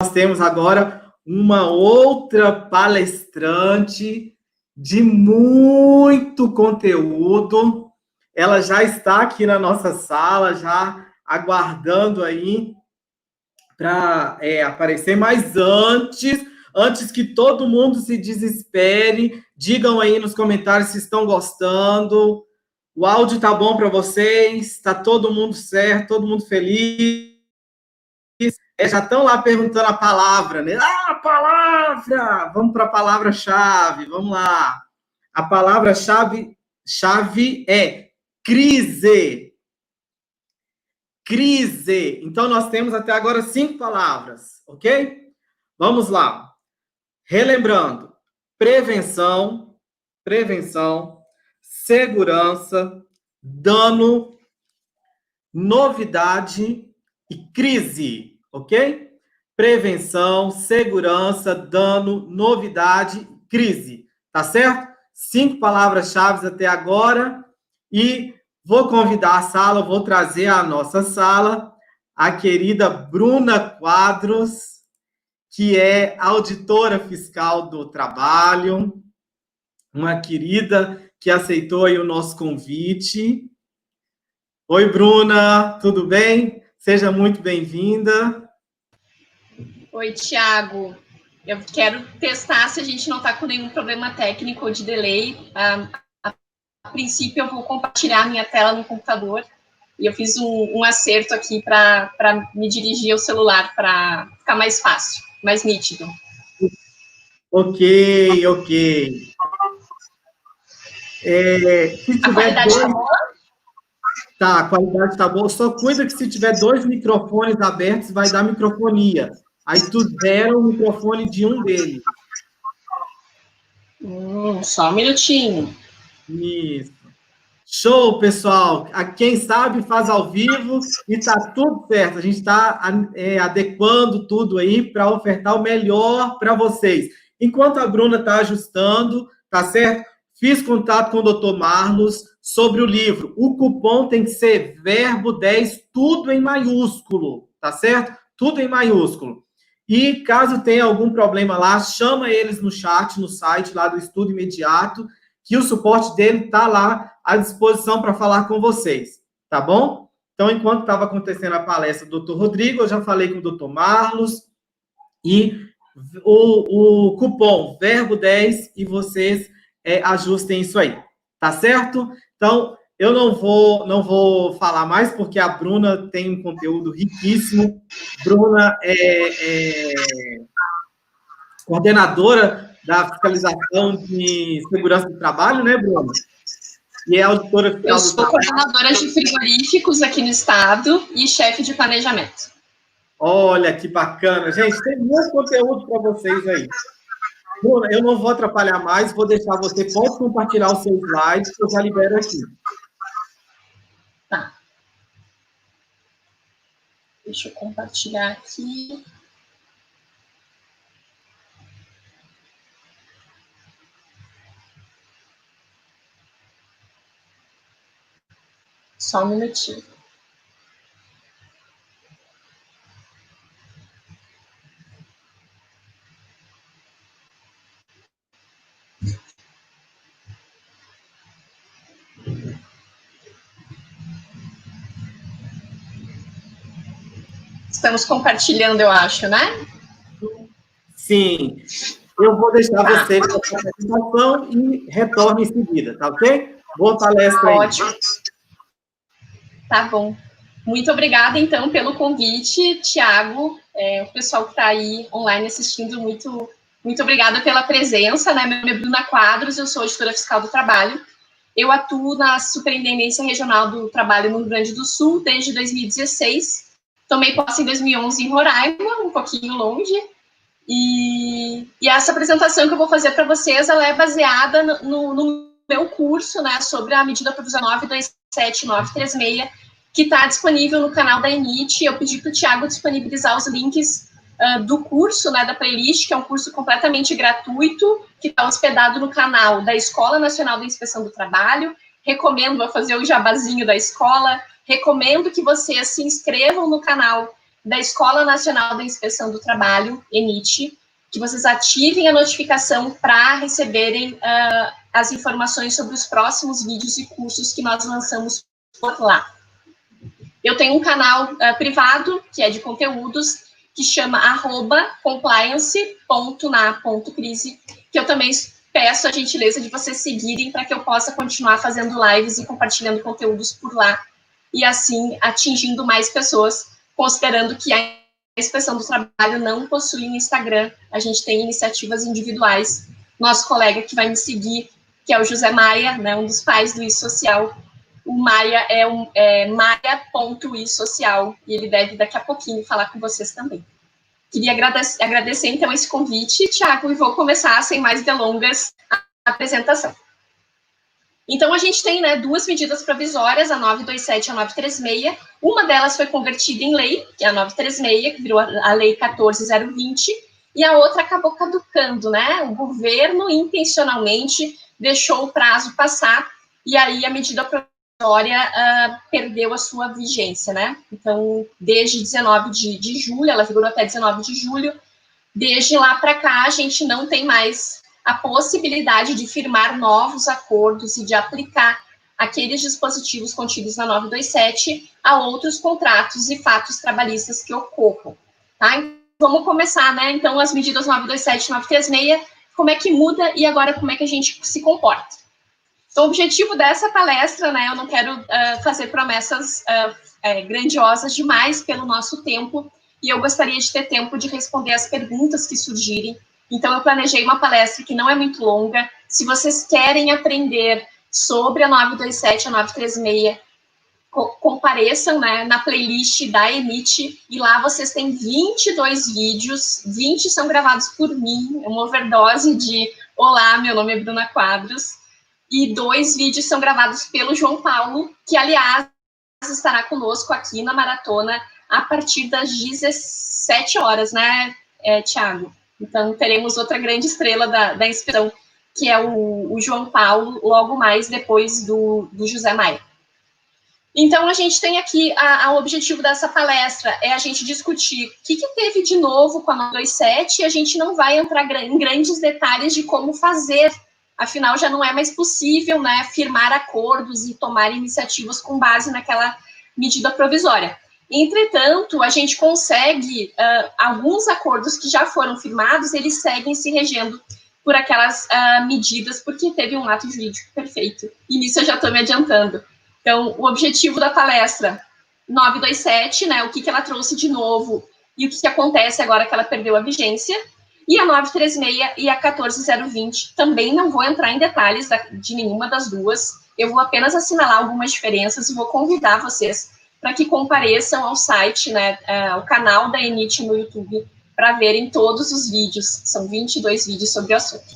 Nós temos agora uma outra palestrante de muito conteúdo. Ela já está aqui na nossa sala, já aguardando aí para aparecer, mas antes que todo mundo se desespere, digam aí nos comentários se estão gostando. O áudio tá bom para vocês? Está todo mundo certo? Todo mundo feliz? Já estão lá perguntando a palavra, né? Ah, palavra! Vamos para a palavra-chave, vamos lá. A palavra-chave é crise. Crise. Então, nós temos até agora 5 palavras, ok? Vamos lá. Relembrando, prevenção, segurança, dano, novidade e crise, ok? Prevenção, segurança, dano, novidade, crise, tá certo? 5 palavras-chave até agora e vou convidar a sala, vou trazer à nossa sala a querida Bruna Quadros, que é auditora fiscal do trabalho, uma querida que aceitou aí o nosso convite. Oi, Bruna, tudo bem? Seja muito bem-vinda. Oi, Tiago. Eu quero testar se a gente não está com nenhum problema técnico ou de delay. A princípio, eu vou compartilhar minha tela no computador e eu fiz um acerto aqui para me dirigir ao celular para ficar mais fácil, mais nítido. Ok. Se a qualidade está boa? Tá, a qualidade está boa. Só cuida que se tiver 2 microfones abertos, vai dar microfonia. Aí tu zera o microfone de um deles. Só um minutinho. Isso. Show, pessoal. Quem sabe faz ao vivo e tá tudo certo. A gente está adequando tudo aí para ofertar o melhor para vocês. Enquanto a Bruna está ajustando, tá certo? Fiz contato com o Dr. Marlos sobre o livro. O cupom tem que ser verbo 10, tudo em maiúsculo, tá certo? Tudo em maiúsculo. E caso tenha algum problema lá, chama eles no chat, no site lá do Estudo Imediato, que o suporte dele está lá à disposição para falar com vocês, tá bom? Então, enquanto estava acontecendo a palestra do Dr. Rodrigo, eu já falei com o Dr. Marlos, e o cupom verbo 10, e vocês ajustem isso aí, tá certo? Então, eu não vou falar mais, porque a Bruna tem um conteúdo riquíssimo. Bruna é coordenadora da fiscalização de segurança do trabalho, né, Bruna? E é auditora fiscal do trabalho. Eu sou coordenadora de frigoríficos aqui no estado e chefe de planejamento. Olha, que bacana. Gente, tem muito conteúdo para vocês aí. Bruna, eu não vou atrapalhar mais, vou deixar você, pode compartilhar os seus slides, que eu já libero aqui. Tá. Deixa eu compartilhar aqui. Só um minutinho. Estamos compartilhando, eu acho, né? Sim. Eu vou deixar você com a apresentação e retorno em seguida, tá ok? Boa palestra aí. Ótimo. Tá bom. Muito obrigada, então, pelo convite, Tiago. O pessoal que está aí online assistindo, muito obrigada pela presença, né? Meu nome é Bruna Quadros, eu sou auditora fiscal do trabalho. Eu atuo na Superintendência Regional do Trabalho no Rio Grande do Sul desde 2016. Tomei posse em 2011 em Roraima, um pouquinho longe. E essa apresentação que eu vou fazer para vocês, ela é baseada no meu curso, né, sobre a medida provisória 927936, que está disponível no canal da ENIT. Eu pedi para o Tiago disponibilizar os links do curso, né, da playlist, que é um curso completamente gratuito, que está hospedado no canal da Escola Nacional da Inspeção do Trabalho. Recomendo, vou fazer o jabazinho da escola, recomendo que vocês se inscrevam no canal da Escola Nacional da Inspeção do Trabalho, ENIT, que vocês ativem a notificação para receberem as informações sobre os próximos vídeos e cursos que nós lançamos por lá. Eu tenho um canal privado, que é de conteúdos, que chama @compliance.na.crise, que eu também peço a gentileza de vocês seguirem para que eu possa continuar fazendo lives e compartilhando conteúdos por lá, e assim atingindo mais pessoas, considerando que a Inspeção do Trabalho não possui um Instagram, a gente tem iniciativas individuais. Nosso colega que vai me seguir, que é o José Maia, né, um dos pais do eSocial, o Maia é maia.isocial, e ele deve daqui a pouquinho falar com vocês também. Queria agradecer então esse convite, Tiago, e vou começar, sem mais delongas, a apresentação. Então, a gente tem, né, duas medidas provisórias, a 927 e a 936. Uma delas foi convertida em lei, que é a 936, que virou a Lei 14.020, e a outra acabou caducando, né? O governo, intencionalmente, deixou o prazo passar, e aí a medida provisória perdeu a sua vigência, né? Então, desde 19 de julho, ela vigorou até 19 de julho, desde lá para cá, a gente não tem mais a possibilidade de firmar novos acordos e de aplicar aqueles dispositivos contidos na 927 a outros contratos e fatos trabalhistas que ocorram, tá? Vamos começar, né? Então, as medidas 927 e 936, como é que muda e agora como é que a gente se comporta? Então, o objetivo dessa palestra, né? Eu não quero fazer promessas grandiosas demais pelo nosso tempo, e eu gostaria de ter tempo de responder as perguntas que surgirem. Então, eu planejei uma palestra que não é muito longa. Se vocês querem aprender sobre a 927 e a 936, compareçam, né, na playlist da ENIT, e lá vocês têm 22 vídeos, 20 são gravados por mim, uma overdose de "Olá, meu nome é Bruna Quadros", e 2 vídeos são gravados pelo João Paulo, que, aliás, estará conosco aqui na maratona a partir das 17 horas, né, Tiago? Então, teremos outra grande estrela da inspeção, que é o João Paulo, logo mais depois do José Maia. Então, a gente tem aqui, o objetivo dessa palestra é a gente discutir o que teve de novo com a 927, e a gente não vai entrar em grandes detalhes de como fazer, afinal, já não é mais possível, né, firmar acordos e tomar iniciativas com base naquela medida provisória. Entretanto, a gente consegue, alguns acordos que já foram firmados, eles seguem se regendo por aquelas medidas, porque teve um ato jurídico perfeito. E nisso eu já estou me adiantando. Então, o objetivo da palestra 927, né, o que ela trouxe de novo e o que acontece agora que ela perdeu a vigência, e a 936 e a 14.020, também não vou entrar em detalhes de nenhuma das duas, eu vou apenas assinalar algumas diferenças e vou convidar vocês para que compareçam ao site, né, ao canal da ENIT no YouTube, para verem todos os vídeos. São 22 vídeos sobre o assunto.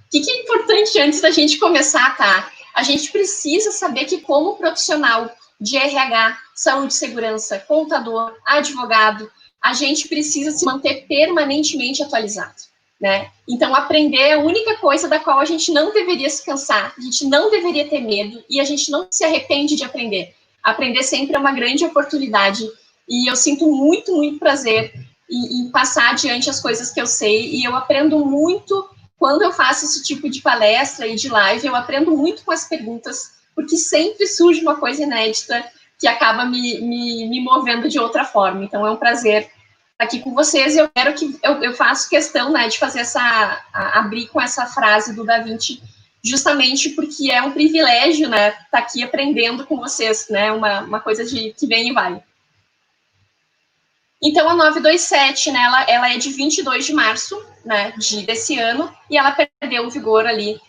O que é importante antes da gente começar, tá? A gente precisa saber que, como profissional de RH, saúde e segurança, contador, advogado, a gente precisa se manter permanentemente atualizado, né? Então, aprender é a única coisa da qual a gente não deveria se cansar, a gente não deveria ter medo, e a gente não se arrepende de aprender. Aprender sempre é uma grande oportunidade, e eu sinto muito, muito prazer em passar adiante as coisas que eu sei, e eu aprendo muito quando eu faço esse tipo de palestra e de live, eu aprendo muito com as perguntas, porque sempre surge uma coisa inédita que acaba me movendo de outra forma. Então, é um prazer estar aqui com vocês, e eu quero que eu faço questão, né, de fazer abrir com essa frase do Da Vinci, justamente porque é um privilégio, né, estar aqui aprendendo com vocês, né, uma coisa que vem e vai. Então, a 927, né, ela é de 22 de março, né, desse ano, e ela perdeu o vigor ali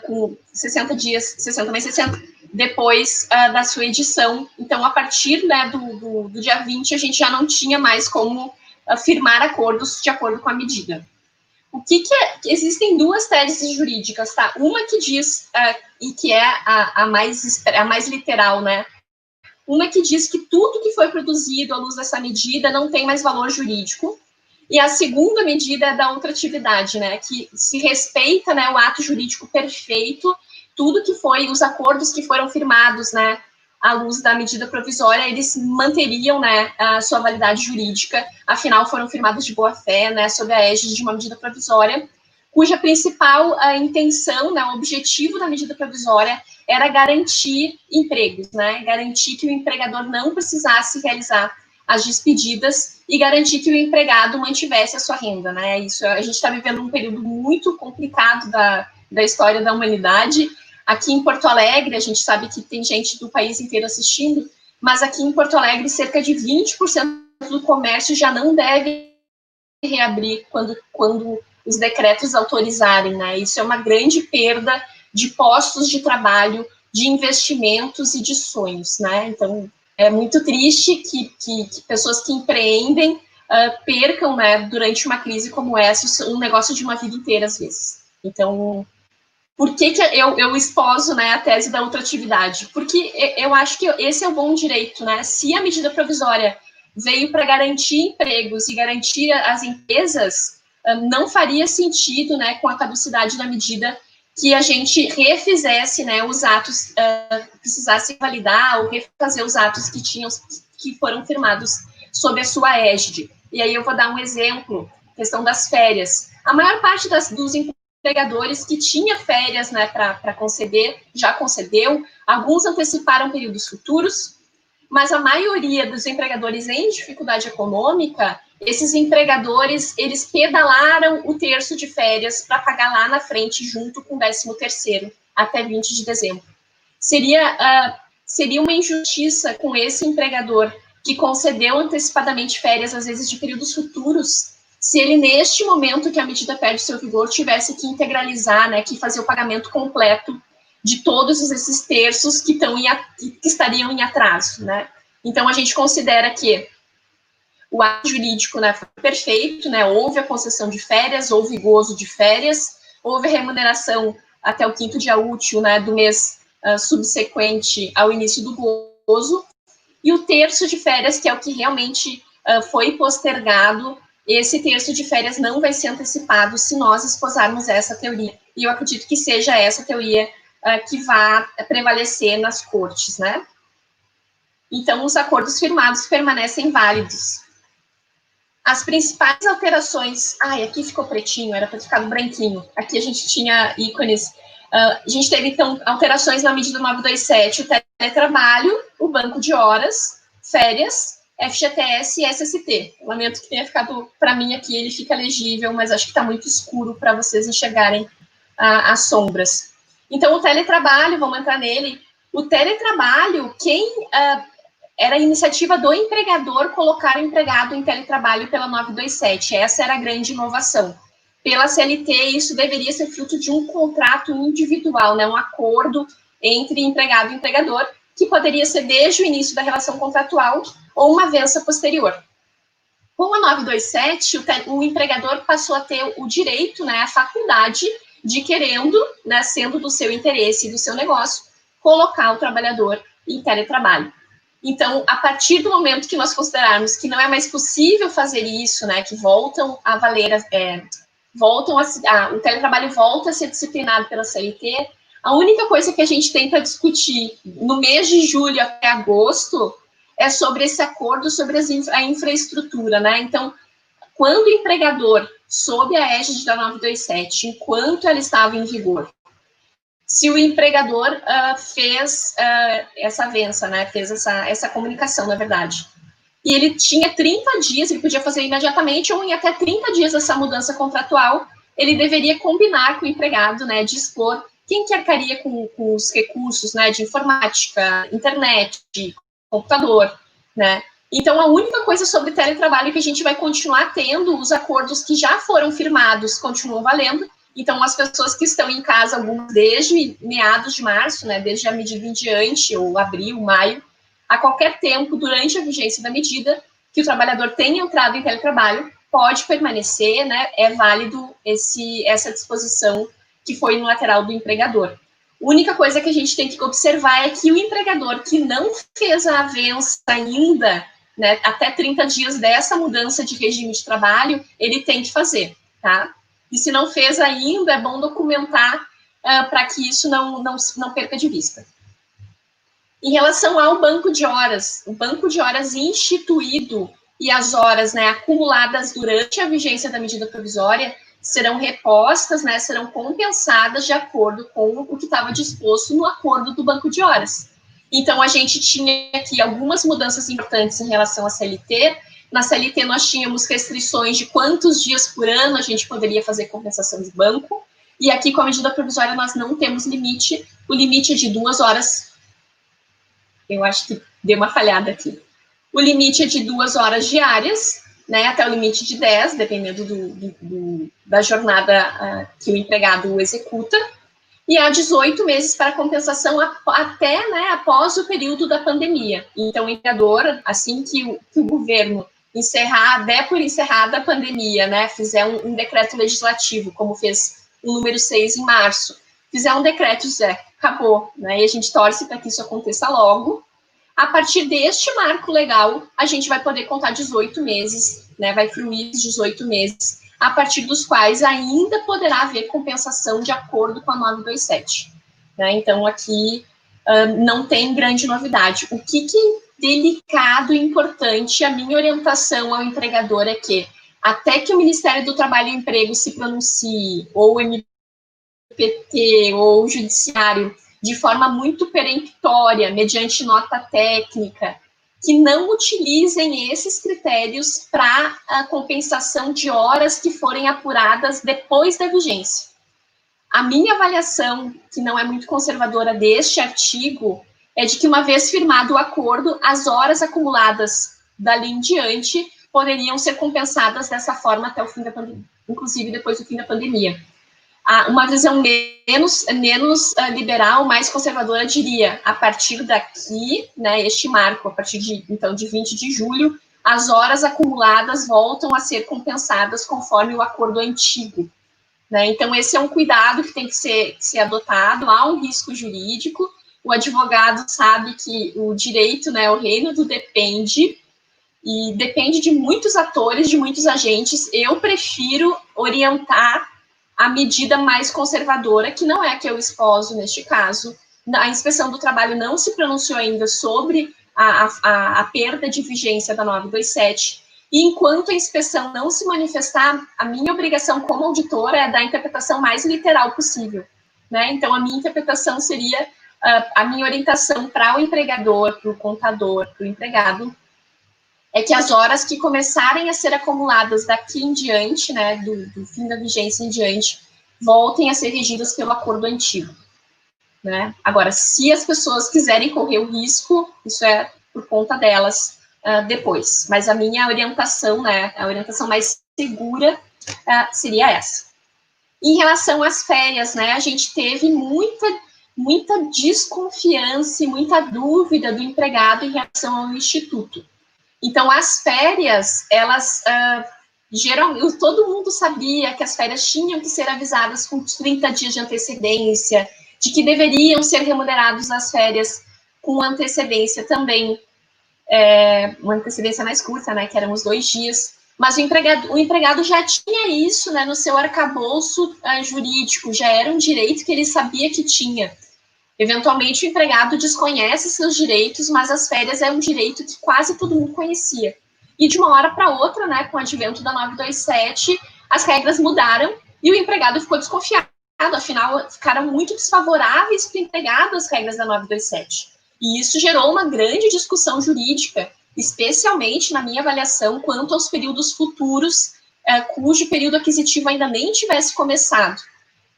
com 60 dias, 60 mais 60, depois da sua edição. Então, a partir, né, do dia 20, a gente já não tinha mais como firmar acordos de acordo com a medida. O que é? Existem duas teses jurídicas, tá? Uma que diz, e que é a mais literal, né? Uma que diz que tudo que foi produzido à luz dessa medida não tem mais valor jurídico. E a segunda medida é da ultratividade, né? Que se respeita, né, o ato jurídico perfeito, tudo que foi, os acordos que foram firmados, né, à luz da medida provisória, eles manteriam, né, a sua validade jurídica, afinal foram firmados de boa-fé, né, sob a égide de uma medida provisória, cuja principal intenção, né, o objetivo da medida provisória era garantir empregos, né, garantir que o empregador não precisasse realizar as despedidas e garantir que o empregado mantivesse a sua renda, né, isso, a gente está vivendo um período muito complicado da história da humanidade. Aqui em Porto Alegre, a gente sabe que tem gente do país inteiro assistindo, mas aqui em Porto Alegre, cerca de 20% do comércio já não deve reabrir quando os decretos autorizarem, né? Isso é uma grande perda de postos de trabalho, de investimentos e de sonhos, né? Então, é muito triste que pessoas que empreendem percam, né, durante uma crise como essa, um negócio de uma vida inteira, às vezes. Então, por que eu esposo, né, a tese da ultratividade? Porque eu acho que esse é o bom direito, né? Se a medida provisória veio para garantir empregos e garantir as empresas, não faria sentido, né, com a caducidade da medida, que a gente refizesse, né, os atos, precisasse validar ou refazer os atos que foram firmados sob a sua égide. E aí eu vou dar um exemplo, questão das férias. A maior parte dos empregadores que tinha férias, né, para conceder, já concedeu, alguns anteciparam períodos futuros, mas a maioria dos empregadores em dificuldade econômica, esses empregadores, eles pedalaram o terço de férias para pagar lá na frente, junto com o 13º, até 20 de dezembro. Seria uma injustiça com esse empregador que concedeu antecipadamente férias, às vezes de períodos futuros, se ele, neste momento que a medida perde seu vigor, tivesse que integralizar, né, que fazer o pagamento completo de todos esses terços que estariam em atraso, né? Então, a gente considera que o ato jurídico, né, foi perfeito, né, houve a concessão de férias, houve gozo de férias, houve a remuneração até o 5º dia útil, né, do mês subsequente ao início do gozo, e o terço de férias, que é o que realmente foi postergado, esse terço de férias não vai ser antecipado se nós esposarmos essa teoria. E eu acredito que seja essa teoria que vai prevalecer nas cortes, né? Então, os acordos firmados permanecem válidos. As principais alterações... Ai, aqui ficou pretinho, era para ter ficado branquinho. Aqui a gente tinha ícones. A gente teve, então, alterações na medida 927, o teletrabalho, o banco de horas, férias, FGTS e SST. Lamento que tenha ficado, para mim aqui, ele fica legível, mas acho que está muito escuro para vocês enxergarem as sombras. Então, o teletrabalho, vamos entrar nele. O teletrabalho, era a iniciativa do empregador colocar o empregado em teletrabalho pela 927. Essa era a grande inovação. Pela CLT, isso deveria ser fruto de um contrato individual, né, um acordo entre empregado e empregador, que poderia ser desde o início da relação contratual ou uma avença posterior. Com a 927, o empregador passou a ter o direito, né, a faculdade de, querendo, né, sendo do seu interesse e do seu negócio, colocar o trabalhador em teletrabalho. Então, a partir do momento que nós considerarmos que não é mais possível fazer isso, né, que voltam a valer, o teletrabalho volta a ser disciplinado pela CLT, a única coisa que a gente tem para discutir no mês de julho até agosto é sobre esse acordo sobre a infraestrutura, né? Então, quando o empregador, sob a égide da 927, enquanto ela estava em vigor, se o empregador fez essa avença, né, fez essa comunicação, na verdade, e ele tinha 30 dias, ele podia fazer imediatamente ou em até 30 dias essa mudança contratual, ele deveria combinar com o empregado, né, dispor quem que arcaria com os recursos, né, de informática, internet, computador, né. Então, a única coisa sobre teletrabalho que a gente vai continuar tendo, os acordos que já foram firmados continuam valendo. Então, as pessoas que estão em casa, algumas desde meados de março, né, desde a medida em diante, ou abril, maio, a qualquer tempo, durante a vigência da medida, que o trabalhador tenha entrado em teletrabalho, pode permanecer, né, é válido essa disposição que foi no lateral do empregador. A única coisa que a gente tem que observar é que o empregador que não fez a avença ainda, né, até 30 dias dessa mudança de regime de trabalho, ele tem que fazer, tá? E se não fez ainda, é bom documentar para que isso não perca de vista. Em relação ao banco de horas, o banco de horas instituído e as horas, né, acumuladas durante a vigência da medida provisória serão repostas, né, serão compensadas de acordo com o que estava disposto no acordo do banco de horas. Então, a gente tinha aqui algumas mudanças importantes em relação à CLT. Na CLT, nós tínhamos restrições de quantos dias por ano a gente poderia fazer compensação de banco, e aqui, com a medida provisória, nós não temos limite, o limite é de 2 horas. Eu acho que deu uma falhada aqui. O limite é de 2 horas diárias, né, até o limite de 10, dependendo da jornada que o empregado executa, e há 18 meses para compensação até, né, após o período da pandemia. Então, o empregador, assim que o governo der por encerrada a pandemia, né, fizer um decreto legislativo, como fez o número 6 em março, fizer um decreto, acabou, né, e a gente torce para que isso aconteça logo. A partir deste marco legal, a gente vai poder contar 18 meses, né, vai fluir 18 meses, a partir dos quais ainda poderá haver compensação de acordo com a 927. Né? Então, aqui não tem grande novidade. O que delicado e importante, a minha orientação ao empregador é que, até que o Ministério do Trabalho e Emprego se pronuncie, ou o MPT, ou o Judiciário, de forma muito peremptória, mediante nota técnica, que não utilizem esses critérios para a compensação de horas que forem apuradas depois da vigência. A minha avaliação, que não é muito conservadora deste artigo, é de que, uma vez firmado o acordo, as horas acumuladas dali em diante poderiam ser compensadas dessa forma até o fim da pandemia, inclusive depois do fim da pandemia. Uma visão menos liberal, mais conservadora, diria, a partir daqui, né, este marco, a partir de 20 de julho, as horas acumuladas voltam a ser compensadas conforme o acordo antigo. Né? Então, esse é um cuidado que tem que ser adotado, há um risco jurídico, o advogado sabe que o direito, né, o reino do depende, e depende de muitos atores, de muitos agentes. Eu prefiro orientar a medida mais conservadora, que não é a que eu esposo neste caso. A Inspeção do Trabalho não se pronunciou ainda sobre a perda de vigência da 927, e enquanto a inspeção não se manifestar, a minha obrigação como auditora é dar a interpretação mais literal possível. Né? Então, a minha interpretação seria, a minha orientação para o empregador, para o contador, para o empregado, é que as horas que começarem a ser acumuladas daqui em diante, né, do fim da vigência em diante, voltem a ser regidas pelo acordo antigo. Né? Agora, se as pessoas quiserem correr o risco, isso é por conta delas depois. Mas a minha orientação, né, a orientação mais segura seria essa. Em relação às férias, né, a gente teve muita desconfiança e muita dúvida do empregado em relação ao instituto. Então, as férias, elas, geralmente, todo mundo sabia que as férias tinham que ser avisadas com 30 dias de antecedência, de que deveriam ser remunerados as férias com antecedência também, uma antecedência mais curta, né, que eram os 2 dias, mas o empregado já tinha isso, né, no seu arcabouço jurídico, já era um direito que ele sabia que tinha. Eventualmente, o empregado desconhece seus direitos, mas as férias é um direito que quase todo mundo conhecia. E de uma hora para outra, né, com o advento da 927, as regras mudaram e o empregado ficou desconfiado. Afinal, ficaram muito desfavoráveis para o empregado as regras da 927. E isso gerou uma grande discussão jurídica, especialmente, na minha avaliação, quanto aos períodos futuros, cujo período aquisitivo ainda nem tivesse começado.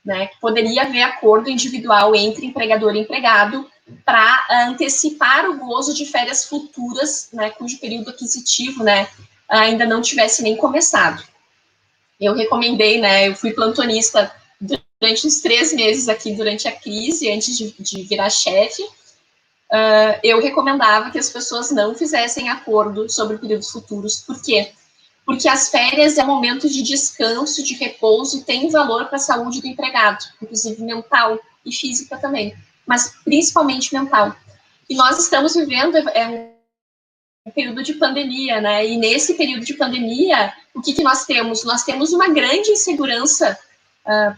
Né, poderia haver acordo individual entre empregador e empregado para antecipar o gozo de férias futuras, né, cujo período aquisitivo, né, ainda não tivesse nem começado. Eu recomendei, né, eu fui plantonista durante uns 3 meses aqui durante a crise, antes de virar chefe. Eu recomendava que as pessoas não fizessem acordo sobre períodos futuros. Por quê? Porque as férias é um momento de descanso, de repouso, e tem valor para a saúde do empregado, inclusive mental e física também, mas principalmente mental. E nós estamos vivendo um período de pandemia, né? E nesse período de pandemia, o que nós temos? Nós temos uma grande insegurança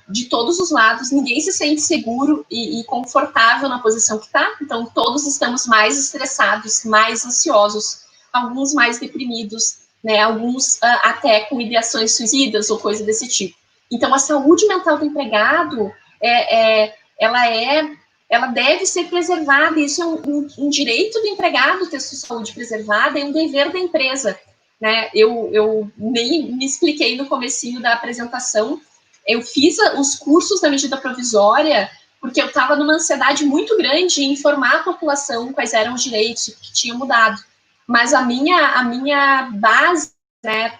de todos os lados, ninguém se sente seguro e confortável na posição que está, então todos estamos mais estressados, mais ansiosos, alguns mais deprimidos, né, alguns até com ideações suicidas ou coisa desse tipo. Então, a saúde mental do empregado, ela deve ser preservada, isso é um direito do empregado ter sua saúde preservada, é um dever da empresa, né? Eu nem me expliquei no comecinho da apresentação, eu fiz os cursos da medida provisória porque eu estava numa ansiedade muito grande em informar a população quais eram os direitos, o que tinha mudado. Mas a minha base, né,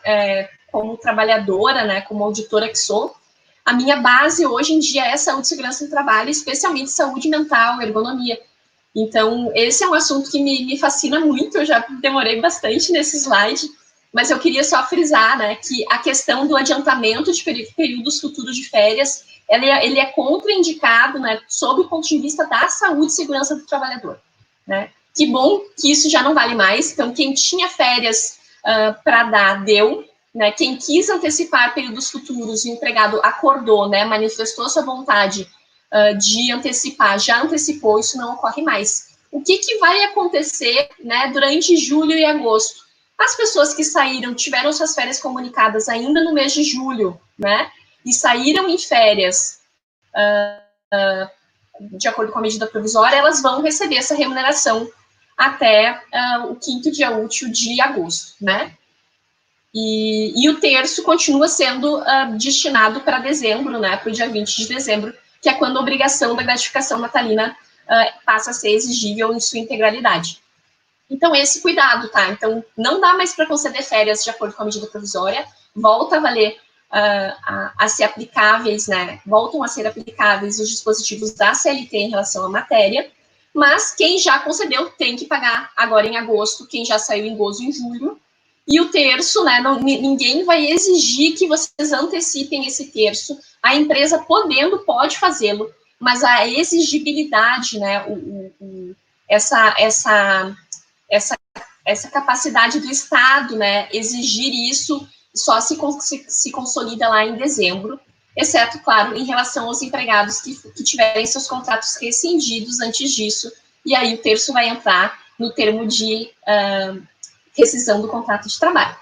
como trabalhadora, né, como auditora que sou, a minha base hoje em dia é saúde e segurança no trabalho, especialmente saúde mental, ergonomia. Então, esse é um assunto que me fascina muito, eu já demorei bastante nesse slide, mas eu queria só frisar, né, que a questão do adiantamento de períodos futuros de férias, ele é contraindicado, né, sob o ponto de vista da saúde e segurança do trabalhador, né. Que bom que isso já não vale mais, então quem tinha férias para dar, deu, né, quem quis antecipar períodos futuros, o empregado acordou, né, manifestou sua vontade de antecipar, já antecipou, isso não ocorre mais. O que vai acontecer, né, durante julho e agosto? As pessoas que saíram, tiveram suas férias comunicadas ainda no mês de julho, né, e saíram em férias de acordo com a medida provisória, elas vão receber essa remuneração até o 5º dia útil de agosto, né? E o terço continua sendo destinado para dezembro, né, para o dia 20 de dezembro, que é quando a obrigação da gratificação natalina passa a ser exigível em sua integralidade. Então, esse cuidado, tá? Então, não dá mais para conceder férias de acordo com a medida provisória, volta a valer, a ser aplicáveis, né, voltam a ser aplicáveis os dispositivos da CLT em relação à matéria, mas quem já concedeu tem que pagar agora em agosto, quem já saiu em gozo em julho, e o terço, né, ninguém vai exigir que vocês antecipem esse terço, a empresa podendo, pode fazê-lo, mas a exigibilidade, né, essa capacidade do Estado, né, exigir isso só se consolida lá em dezembro, exceto, claro, em relação aos empregados que tiverem seus contratos rescindidos antes disso, e aí o terço vai entrar no termo de rescisão do contrato de trabalho.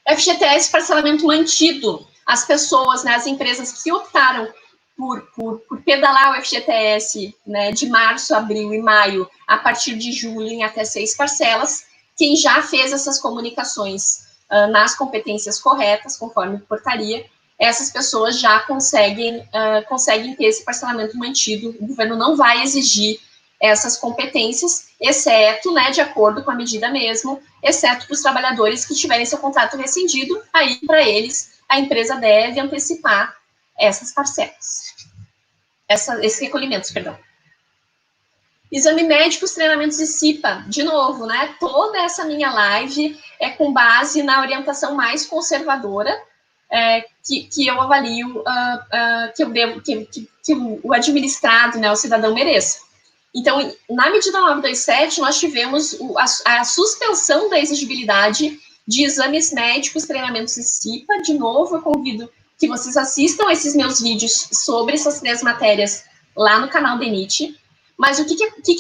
FGTS parcelamento mantido. As pessoas, né, as empresas que optaram por pedalar o FGTS, né, de março, abril e maio, a partir de julho em até 6 parcelas, quem já fez essas comunicações nas competências corretas, conforme portaria, essas pessoas já conseguem ter esse parcelamento mantido. O governo não vai exigir essas competências, exceto, né, de acordo com a medida mesmo, exceto para os trabalhadores que tiverem seu contrato rescindido, aí, para eles, a empresa deve antecipar essas parcelas, esses recolhimentos, perdão. Exame médico, os treinamentos de CIPA, de novo, né, toda essa minha live é com base na orientação mais conservadora, que eu avalio, que o administrado, né, o cidadão mereça. Então, na medida 927, nós tivemos a suspensão da exigibilidade de exames médicos, treinamentos e CIPA. De novo, eu convido que vocês assistam esses meus vídeos sobre essas 3 matérias lá no canal da ENIT. Mas o que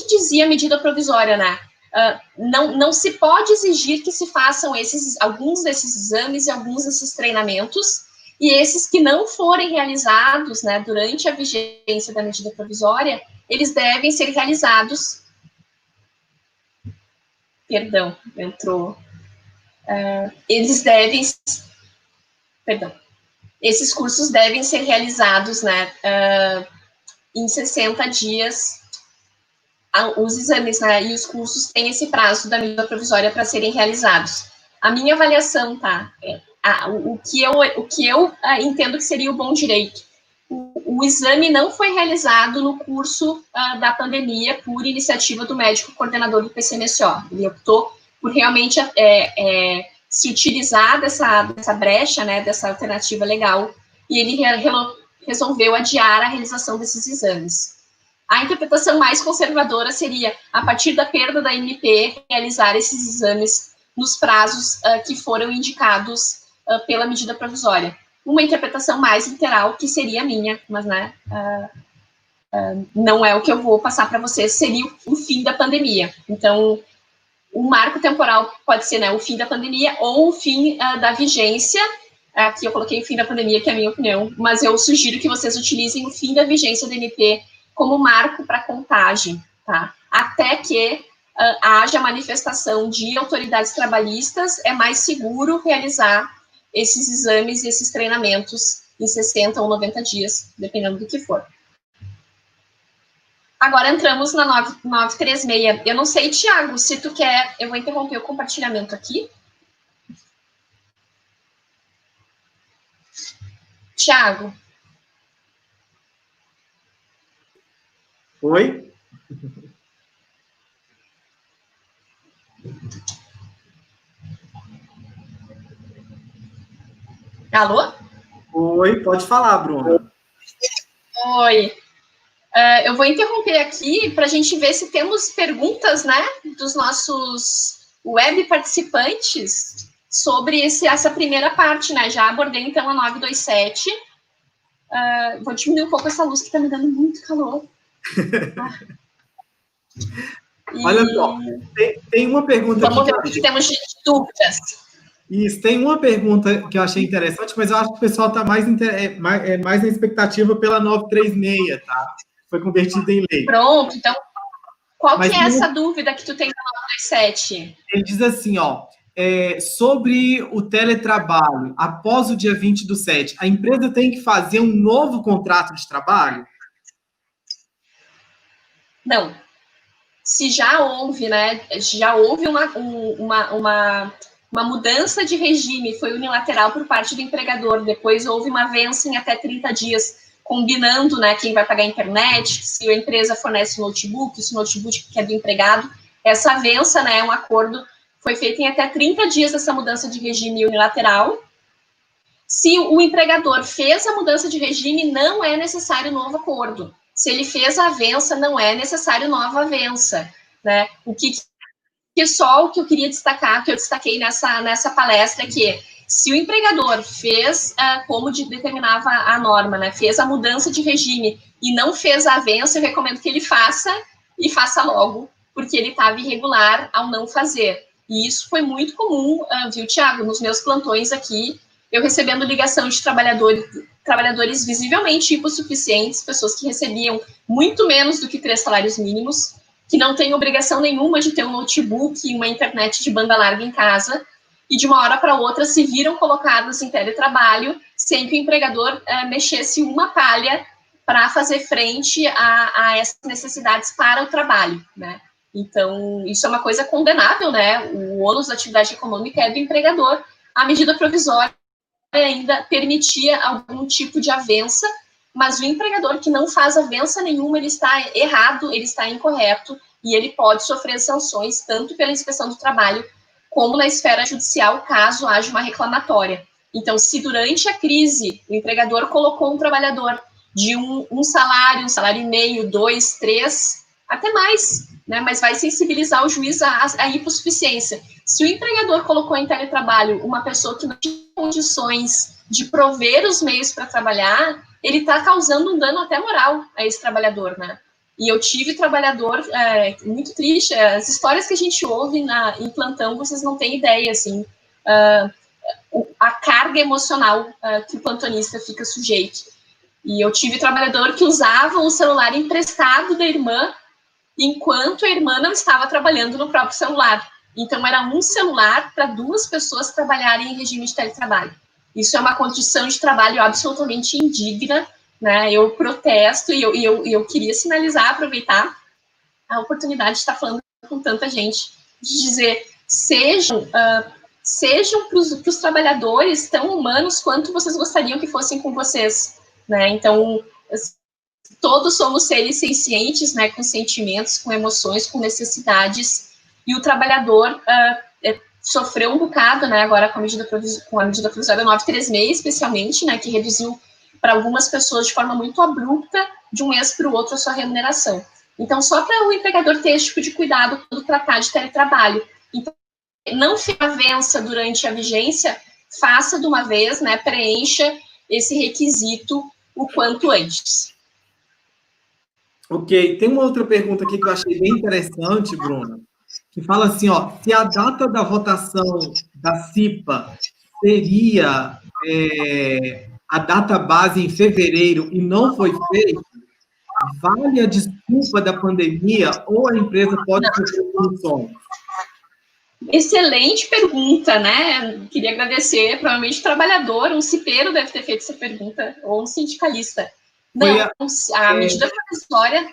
dizia a medida provisória, né? Não se pode exigir que se façam alguns desses exames e alguns desses treinamentos, e esses que não forem realizados, né, durante a vigência da medida provisória, eles devem ser realizados. Perdão, entrou. Esses cursos devem ser realizados, né, em 60 dias. Os exames, né, e os cursos têm esse prazo da medida provisória para serem realizados. A minha avaliação, tá? O que eu entendo que seria o bom direito. O exame não foi realizado no curso da pandemia por iniciativa do médico coordenador do PCMSO. Ele optou por realmente se utilizar dessa brecha, né, dessa alternativa legal, e ele resolveu adiar a realização desses exames. A interpretação mais conservadora seria, a partir da perda da MP, realizar esses exames nos prazos que foram indicados pela medida provisória. uma interpretação mais literal, que seria a minha, mas, né, não é o que eu vou passar para vocês, seria o fim da pandemia. Então, o marco temporal pode ser, né, o fim da pandemia ou o fim da vigência. Aqui eu coloquei o fim da pandemia, que é a minha opinião, mas eu sugiro que vocês utilizem o fim da vigência do MP como marco para contagem, tá? Até que haja manifestação de autoridades trabalhistas, é mais seguro realizar esses exames e esses treinamentos em 60 ou 90 dias, dependendo do que for. Agora entramos na 936. Eu não sei, Tiago, se tu quer... Eu vou interromper o compartilhamento aqui. Tiago. Oi? Alô? Oi, pode falar, Bruna. Oi. Eu vou interromper aqui para a gente ver se temos perguntas, né, dos nossos web participantes sobre essa primeira parte, né? Já abordei, então, a 927. Vou diminuir um pouco essa luz que está me dando muito calor. Olha só, tem uma pergunta Vamos aqui. Vamos ver o que temos de dúvidas. Isso, tem uma pergunta que eu achei interessante, mas eu acho que o pessoal está mais na expectativa pela 936, tá? Foi convertida em lei. Pronto, então, qual que é essa dúvida que tu tem na 927? Ele diz assim, ó, sobre o teletrabalho, após o dia 20/7, a empresa tem que fazer um novo contrato de trabalho? Não. Se já houve, né, já houve uma mudança de regime, foi unilateral por parte do empregador, depois houve uma avença em até 30 dias, combinando, né, quem vai pagar a internet, se a empresa fornece o notebook, se o notebook que é do empregado, essa avença, né, um acordo, foi feito em até 30 dias essa mudança de regime unilateral. Se o empregador fez a mudança de regime, não é necessário novo acordo. Se ele fez a avença, não é necessário nova avença, né? O que eu queria destacar, que eu destaquei nessa palestra, é que se o empregador fez, como determinava a norma, né, fez a mudança de regime e não fez a avença, eu recomendo que ele faça, e faça logo, porque ele estava irregular ao não fazer. E isso foi muito comum, viu, Tiago, nos meus plantões aqui, eu recebendo ligação de trabalhadores visivelmente hipossuficientes, pessoas que recebiam muito menos do que 3 salários mínimos, que não têm obrigação nenhuma de ter um notebook e uma internet de banda larga em casa, e de uma hora para outra se viram colocadas em teletrabalho, sem que o empregador mexesse uma palha para fazer frente a essas necessidades para o trabalho, né? Então, isso é uma coisa condenável, né? O ônus da atividade econômica é do empregador. A medida provisória ainda permitia algum tipo de avença, mas o empregador que não faz avença nenhuma, ele está errado, ele está incorreto, e ele pode sofrer sanções, tanto pela inspeção do trabalho, como na esfera judicial, caso haja uma reclamatória. Então, se durante a crise o empregador colocou um trabalhador de um salário e meio, 2, 3, até mais, né, mas vai sensibilizar o juiz à hipossuficiência. Se o empregador colocou em teletrabalho uma pessoa que não tinha condições de prover os meios para trabalhar, ele está causando um dano até moral a esse trabalhador, né? E eu tive trabalhador muito triste, as histórias que a gente ouve em plantão, vocês não têm ideia, assim, a carga emocional que o plantonista fica sujeito. E eu tive trabalhador que usava o celular emprestado da irmã, enquanto a irmã não estava trabalhando no próprio celular. Então, era um celular para 2 pessoas trabalharem em regime de teletrabalho. Isso é uma condição de trabalho absolutamente indigna, né? Eu protesto e eu queria sinalizar, aproveitar a oportunidade de estar falando com tanta gente, de dizer, sejam para os trabalhadores tão humanos quanto vocês gostariam que fossem com vocês, né? Então, todos somos seres sencientes, né, com sentimentos, com emoções, com necessidades, e o trabalhador sofreu um bocado, né, agora com a medida provisória 936, especialmente, né, que reduziu para algumas pessoas de forma muito abrupta, de um mês para o outro, a sua remuneração. Então, só para o empregador ter esse tipo de cuidado quando tratar de teletrabalho. Então, não fique avença durante a vigência, faça de uma vez, né, preencha, esse requisito o quanto antes. Ok, tem uma outra pergunta aqui que eu achei bem interessante, Bruna, que fala assim, ó, se a data da votação da CIPA seria a data base em fevereiro e não foi feito, vale a desculpa da pandemia ou a empresa pode sofrer punições? Excelente pergunta, né? Queria agradecer, provavelmente o trabalhador, um cipeiro deve ter feito essa pergunta, ou um sindicalista. Não, a medida provisória...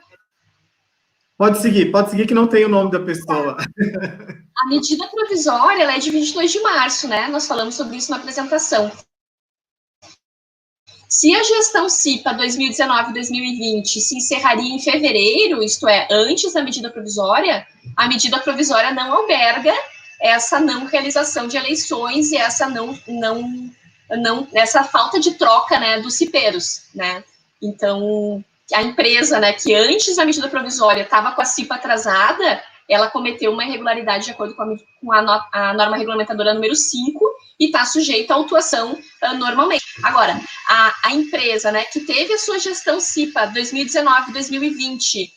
Pode seguir que não tem o nome da pessoa. A medida provisória, ela é de 22 de março, né? Nós falamos sobre isso na apresentação. Se a gestão CIPA 2019-2020 se encerraria em fevereiro, isto é, antes da medida provisória, a medida provisória não alberga essa não realização de eleições e essa essa falta de troca, né, dos cipeiros, né? Então, a empresa, né, que antes da medida provisória estava com a CIPA atrasada, ela cometeu uma irregularidade de acordo com a norma regulamentadora número 5 e está sujeita à autuação normalmente. Agora, a empresa, né, que teve a sua gestão CIPA 2019-2020,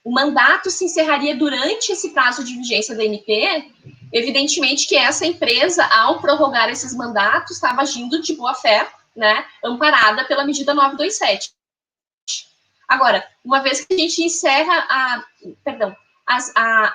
o mandato se encerraria durante esse prazo de vigência da MP, evidentemente que essa empresa, ao prorrogar esses mandatos, estava agindo de boa fé, né, amparada pela medida 927. Agora, uma vez que a gente encerra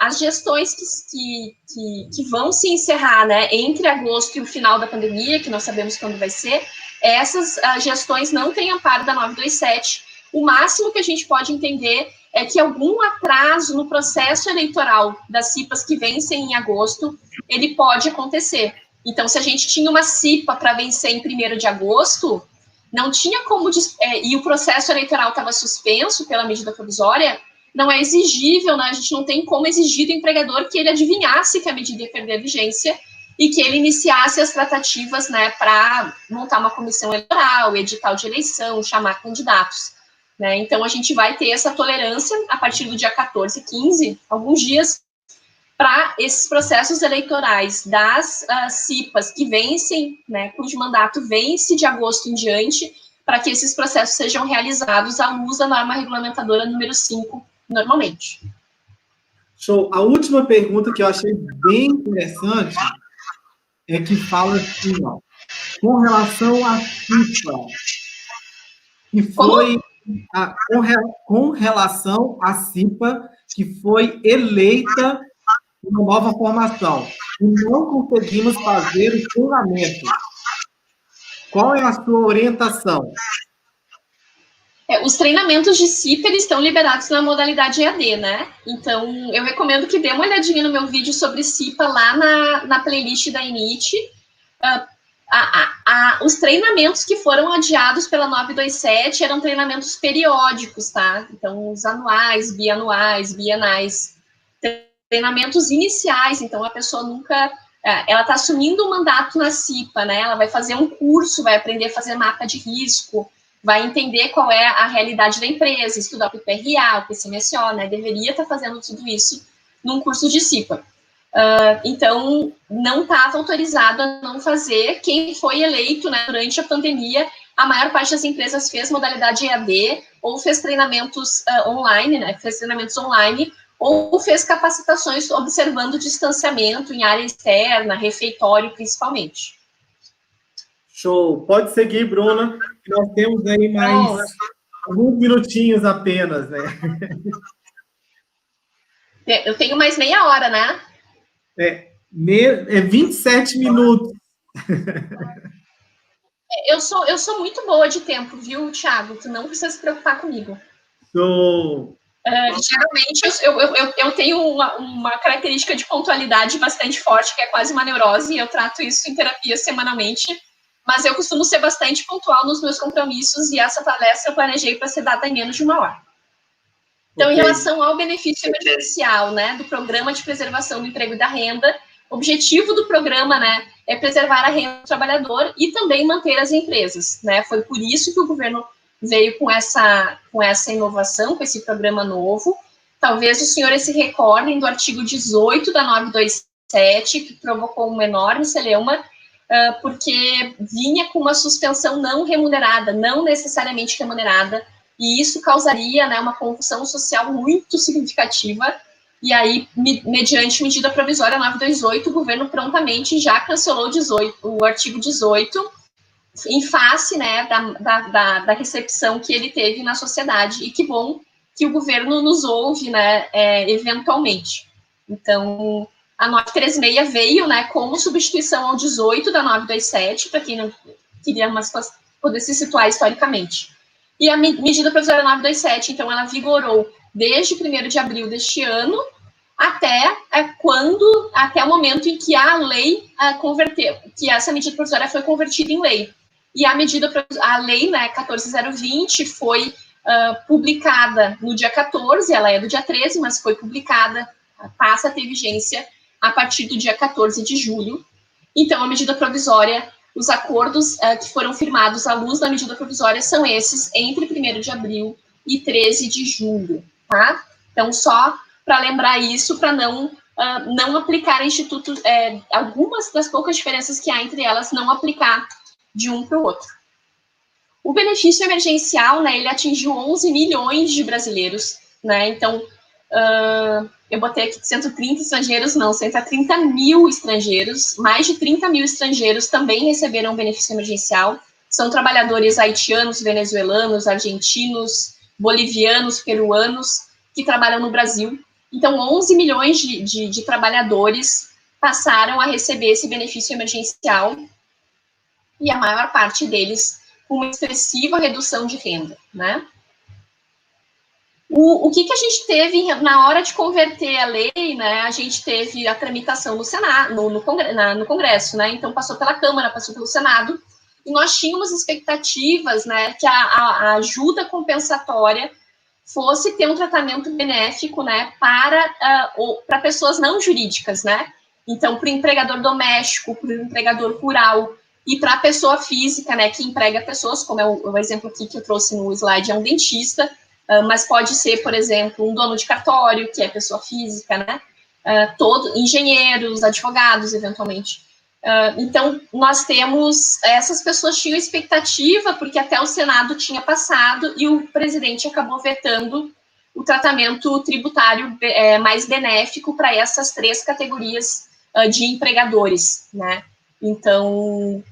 as gestões que vão se encerrar, né, entre agosto e o final da pandemia, que nós sabemos quando vai ser, essas gestões não têm amparo da 927. O máximo que a gente pode entender é que algum atraso no processo eleitoral das CIPAs que vencem em agosto, ele pode acontecer. Então, se a gente tinha uma CIPA para vencer em 1º de agosto, não tinha como... e o processo eleitoral estava suspenso pela medida provisória, não é exigível, né? A gente não tem como exigir do empregador que ele adivinhasse que a medida ia perder a vigência e que ele iniciasse as tratativas, né, para montar uma comissão eleitoral, edital de eleição, chamar candidatos, né? Então, a gente vai ter essa tolerância a partir do dia 14, 15, alguns dias, para esses processos eleitorais das CIPAs que vencem, né, cujo mandato vence de agosto em diante, para que esses processos sejam realizados à luz da norma regulamentadora número 5, normalmente. Show. A última pergunta que eu achei bem interessante é que fala assim, ó, com relação à CIPA, que foi com relação à CIPA, que foi eleita uma nova formação, e não conseguimos fazer o treinamento. Qual é a sua orientação? Os treinamentos de CIPA, eles estão liberados na modalidade EAD, né? Então, eu recomendo que dê uma olhadinha no meu vídeo sobre CIPA lá na playlist da INIT. Os treinamentos que foram adiados pela 927 eram treinamentos periódicos, tá? Então, os anuais, bienais, treinamentos iniciais, então a pessoa nunca... ela está assumindo um mandato na CIPA, né? Ela vai fazer um curso, vai aprender a fazer mapa de risco, vai entender qual é a realidade da empresa, estudar o PPRA, o PCMSO, né? Deveria estar fazendo tudo isso num curso de CIPA. Então, não estava autorizado a não fazer. Quem foi eleito, né, durante a pandemia, a maior parte das empresas fez modalidade EAD, ou fez treinamentos online, né? Fez treinamentos online, ou fez capacitações observando o distanciamento em área externa, refeitório, principalmente. Show. Pode seguir, Bruna. Nós temos aí mais alguns minutinhos apenas, né? Eu tenho mais meia hora, né? 27 minutos. Eu sou muito boa de tempo, viu, Thiago? Tu não precisa se preocupar comigo. Show. Geralmente, eu tenho uma característica de pontualidade bastante forte, que é quase uma neurose, e eu trato isso em terapia semanalmente, mas eu costumo ser bastante pontual nos meus compromissos, e essa palestra eu planejei para ser dada em menos de 1 hora. Então, Em relação ao benefício emergencial, né, do Programa de Preservação do Emprego e da Renda, o objetivo do programa, né, é preservar a renda do trabalhador e também manter as empresas, né? Foi por isso que o governo veio com essa inovação, com esse programa novo. Talvez os senhores se recordem do artigo 18 da 927, que provocou um enorme celeuma, porque vinha com uma suspensão não remunerada, não necessariamente remunerada, e isso causaria, né, uma confusão social muito significativa. E aí, mediante medida provisória 928, o governo prontamente já cancelou o artigo 18, em face, né, da recepção que ele teve na sociedade. E que bom que o governo nos ouve, né, eventualmente. Então, a 936 veio, né, como substituição ao 18 da 927, para quem não queria poder se situar historicamente. E a medida provisória 927, então, ela vigorou desde 1º de abril deste ano até o momento em que a lei converteu, que essa medida provisória foi convertida em lei. E a lei, né, 14.020, foi publicada no dia 14, ela é do dia 13, mas foi publicada, passa a ter vigência a partir do dia 14 de julho. Então, a medida provisória, os acordos que foram firmados à luz da medida provisória são esses, entre 1º de abril e 13 de julho, tá? Então, só para lembrar isso, para não aplicar institutos, algumas das poucas diferenças que há entre elas, não aplicar de um para o outro. O benefício emergencial, né, ele atingiu 11 milhões de brasileiros, né? Então, eu botei aqui 130 estrangeiros, não, 130 mil estrangeiros, mais de 30 mil estrangeiros também receberam benefício emergencial. São trabalhadores haitianos, venezuelanos, argentinos, bolivianos, peruanos, que trabalham no Brasil. Então, 11 milhões de trabalhadores passaram a receber esse benefício emergencial, e a maior parte deles com uma expressiva redução de renda, né? O que a gente teve na hora de converter a lei, né? A gente teve a tramitação no Senado, no Congresso, né? Então, passou pela Câmara, passou pelo Senado, e nós tínhamos expectativas, né, que a ajuda compensatória fosse ter um tratamento benéfico, né, para pessoas não jurídicas, né? Então, para o empregador doméstico, para o empregador rural e para a pessoa física, né, que emprega pessoas, como é o exemplo aqui que eu trouxe no slide, é um dentista, mas pode ser, por exemplo, um dono de cartório, que é pessoa física, né? Engenheiros, advogados, eventualmente. Então, nós temos, essas pessoas tinham expectativa, porque até o Senado tinha passado e o presidente acabou vetando o tratamento tributário mais benéfico para essas 3 categorias de empregadores, né? Então,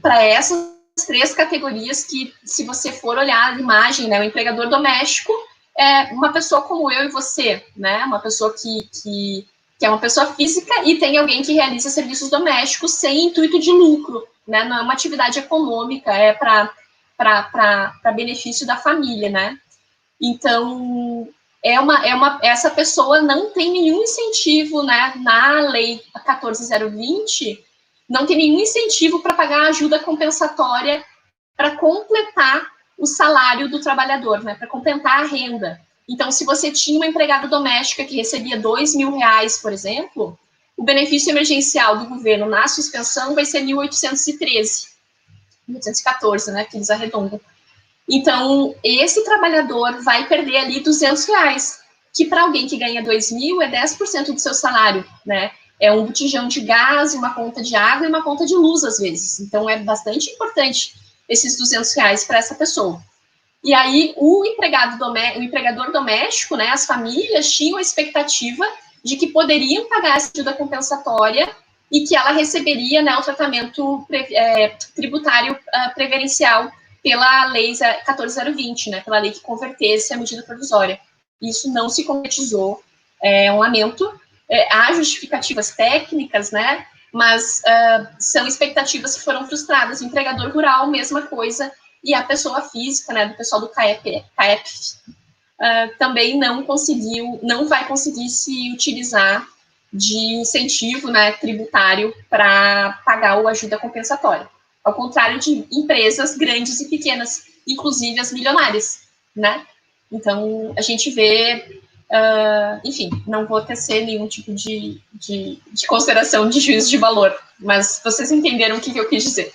para essas 3 categorias que, se você for olhar a imagem, né, o empregador doméstico é uma pessoa como eu e você, né? Uma pessoa que é uma pessoa física e tem alguém que realiza serviços domésticos sem intuito de lucro, né? Não é uma atividade econômica, é para benefício da família, né? Então, essa pessoa não tem nenhum incentivo, né? Na lei 14.020, não tem nenhum incentivo para pagar ajuda compensatória para completar o salário do trabalhador, né? Para completar a renda. Então, se você tinha uma empregada doméstica que recebia R$2.000, por exemplo, o benefício emergencial do governo na suspensão vai ser 1.813, 1.814, né, que eles arredondam. Então, esse trabalhador vai perder ali R$200, que para alguém que ganha 2.000 é 10% do seu salário, né? É um botijão de gás, uma conta de água e uma conta de luz, às vezes. Então, é bastante importante esses R$200 para essa pessoa. E aí, o empregador doméstico, né, as famílias tinham a expectativa de que poderiam pagar essa ajuda compensatória e que ela receberia, né, o tratamento tributário preferencial pela lei 14.020, né, pela lei que convertesse a medida provisória. Isso não se concretizou, é um lamento. Há justificativas técnicas, né, mas são expectativas que foram frustradas. O empregador rural, mesma coisa, e a pessoa física, né, do pessoal do CAEP, também não vai conseguir se utilizar de incentivo, né, tributário para pagar a ajuda compensatória. Ao contrário de empresas grandes e pequenas, inclusive as milionárias, né? Então, a gente vê, enfim, não vou tecer nenhum tipo de consideração de juízo de valor, mas vocês entenderam o que eu quis dizer.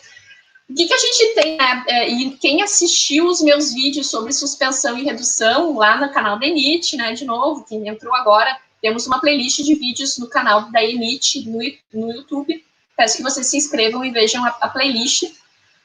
O que a gente tem, né, e quem assistiu os meus vídeos sobre suspensão e redução lá no canal da Enit, né, de novo, quem entrou agora, temos uma playlist de vídeos no canal da Enit no YouTube, peço que vocês se inscrevam e vejam a playlist.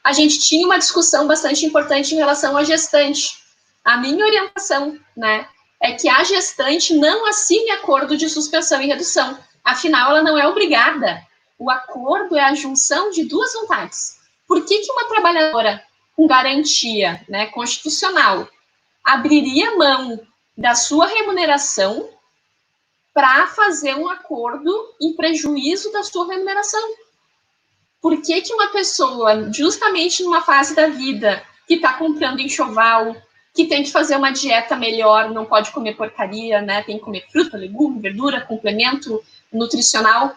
A gente tinha uma discussão bastante importante em relação à gestante. A minha orientação, né, é que a gestante não assine acordo de suspensão e redução. Afinal, ela não é obrigada. O acordo é a junção de duas vontades. Por que uma trabalhadora com garantia, né, constitucional abriria mão da sua remuneração para fazer um acordo em prejuízo da sua remuneração? Por que uma pessoa, justamente numa fase da vida, que está comprando enxoval, que tem que fazer uma dieta melhor, não pode comer porcaria, né? Tem que comer fruta, legume, verdura, complemento nutricional.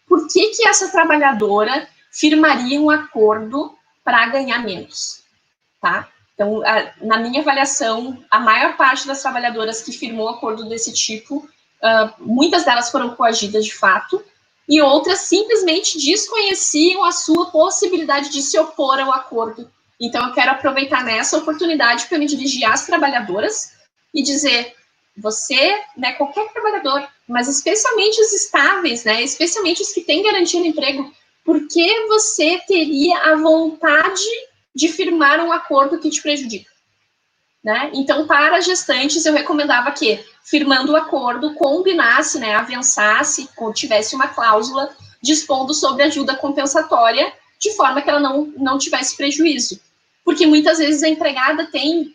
Por que essa trabalhadora firmaria um acordo para ganhar menos? Tá? Então, na minha avaliação, a maior parte das trabalhadoras que firmou acordo desse tipo, muitas delas foram coagidas de fato, e outras simplesmente desconheciam a sua possibilidade de se opor ao acordo. Então, eu quero aproveitar nessa oportunidade para me dirigir às trabalhadoras e dizer, você, né, qualquer trabalhador, mas especialmente os estáveis, né, especialmente os que têm garantia no emprego, por que você teria a vontade de firmar um acordo que te prejudica? Né? Então, para gestantes, eu recomendava que, firmando o acordo, combinasse, né, avançasse, ou tivesse uma cláusula dispondo sobre ajuda compensatória, de forma que ela não tivesse prejuízo. Porque muitas vezes a empregada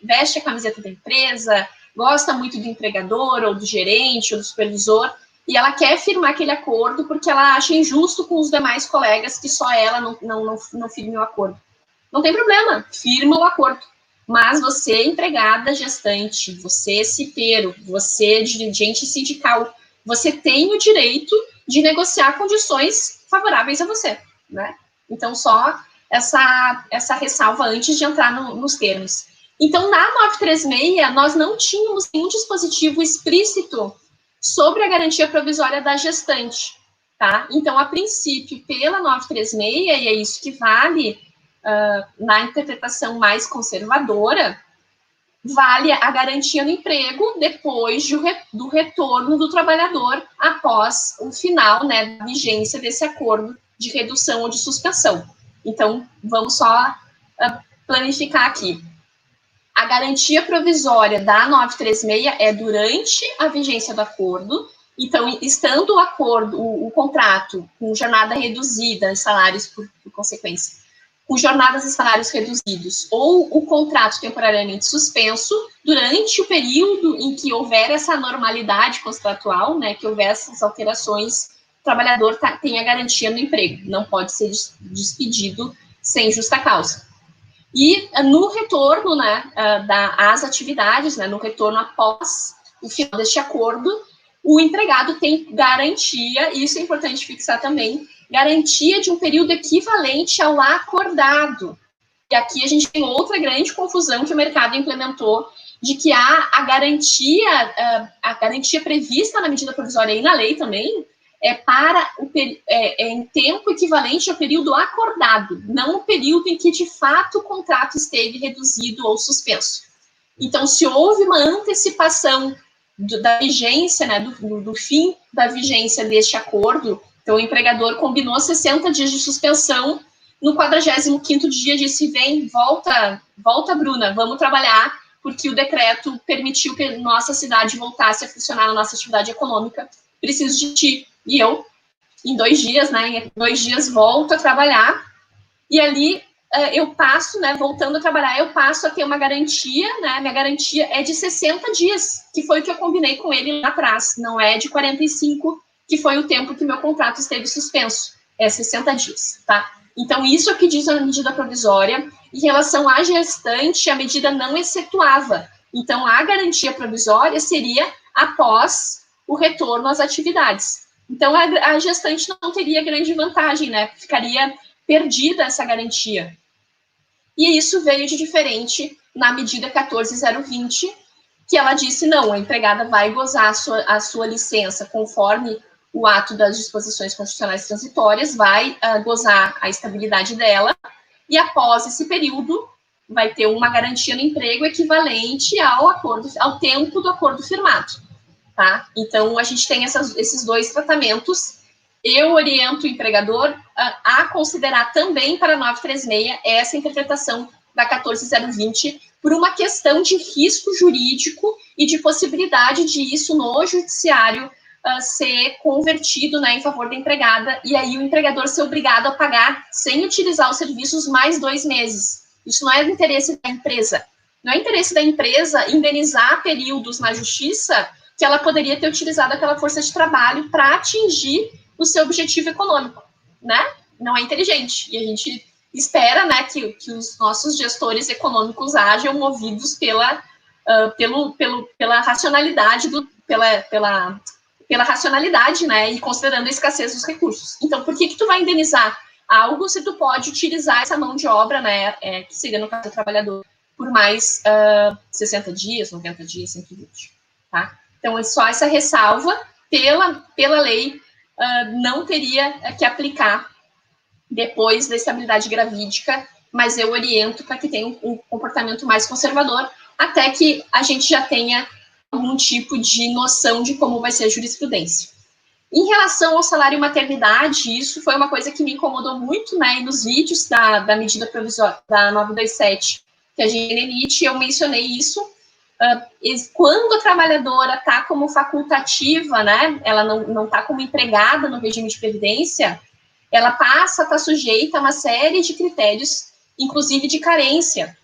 veste a camiseta da empresa, gosta muito do empregador, ou do gerente, ou do supervisor, e ela quer firmar aquele acordo porque ela acha injusto com os demais colegas que só ela não firme o acordo. Não tem problema, firma o acordo. Mas você, empregada gestante, você cipeiro, você dirigente sindical, você tem o direito de negociar condições favoráveis a você, né? Então, só essa ressalva antes de entrar nos termos. Então, na 936, nós não tínhamos nenhum dispositivo explícito sobre a garantia provisória da gestante, tá? Então, a princípio, pela 936, e é isso que vale na interpretação mais conservadora, vale a garantia no emprego depois do retorno do trabalhador após o final, né, da vigência desse acordo de redução ou de suspensão. Então, vamos só planificar aqui. A garantia provisória da 936 é durante a vigência do acordo. Então, estando o acordo, o contrato com jornada reduzida e salários por consequência, com jornadas e salários reduzidos, ou o contrato temporariamente suspenso, durante o período em que houver essa normalidade contratual, né, que houver essas alterações, o trabalhador tem a garantia no emprego, não pode ser despedido sem justa causa. E no retorno, né, às atividades, né, no retorno após o final deste acordo, o empregado tem garantia, e isso é importante fixar também, garantia de um período equivalente ao acordado. E aqui a gente tem outra grande confusão que o mercado implementou, de que a garantia prevista na medida provisória e na lei também, em tempo equivalente ao período acordado, não o período em que, de fato, o contrato esteve reduzido ou suspenso. Então, se houve uma antecipação da vigência, né, do fim da vigência deste acordo, então o empregador combinou 60 dias de suspensão, no 45º dia disse, volta Bruna, vamos trabalhar, porque o decreto permitiu que nossa cidade voltasse a funcionar na nossa atividade econômica, preciso de ti. E eu, em 2 dias, né, em 2 dias volto a trabalhar, e ali eu passo, né, voltando a trabalhar, eu passo a ter uma garantia, né, minha garantia é de 60 dias, que foi o que eu combinei com ele lá atrás, não é de 45, que foi o tempo que meu contrato esteve suspenso, é 60 dias, tá? Então, isso é o que diz a medida provisória. Em relação à gestante, a medida não excetuava. Então, a garantia provisória seria após o retorno às atividades. Então, a gestante não teria grande vantagem, né? Ficaria perdida essa garantia. E isso veio de diferente na medida 14020, que ela disse, não, a empregada vai gozar a sua licença conforme o ato das disposições constitucionais transitórias, vai gozar a estabilidade dela, e após esse período, vai ter uma garantia no emprego equivalente ao tempo do acordo firmado. Tá? Então, a gente tem esses 2 tratamentos, eu oriento o empregador a considerar também para a 936 essa interpretação da 14.020 por uma questão de risco jurídico e de possibilidade de isso no judiciário ser convertido, né, em favor da empregada, e aí o empregador ser obrigado a pagar, sem utilizar os serviços, mais 2 meses. Isso não é do interesse da empresa. Não é interesse da empresa indenizar períodos na justiça que ela poderia ter utilizado aquela força de trabalho para atingir o seu objetivo econômico, né? Não é inteligente. E a gente espera, né, que os nossos gestores econômicos hajam movidos pela racionalidade pela racionalidade, né, e considerando a escassez dos recursos. Então, por que tu vai indenizar algo se tu pode utilizar essa mão de obra, né, que seria no caso do trabalhador, por mais 60 dias, 90 dias, 120, tá? Então, é só essa ressalva, pela lei, não teria que aplicar depois da estabilidade gravídica, mas eu oriento para que tenha um comportamento mais conservador, até que a gente já tenha algum tipo de noção de como vai ser a jurisprudência. Em relação ao salário maternidade, isso foi uma coisa que me incomodou muito, né, e nos vídeos da medida provisória da 927, que a gente emite, eu mencionei isso. Quando a trabalhadora está como facultativa, né, ela não está como empregada no regime de previdência, ela passa a estar sujeita a uma série de critérios, inclusive de carência,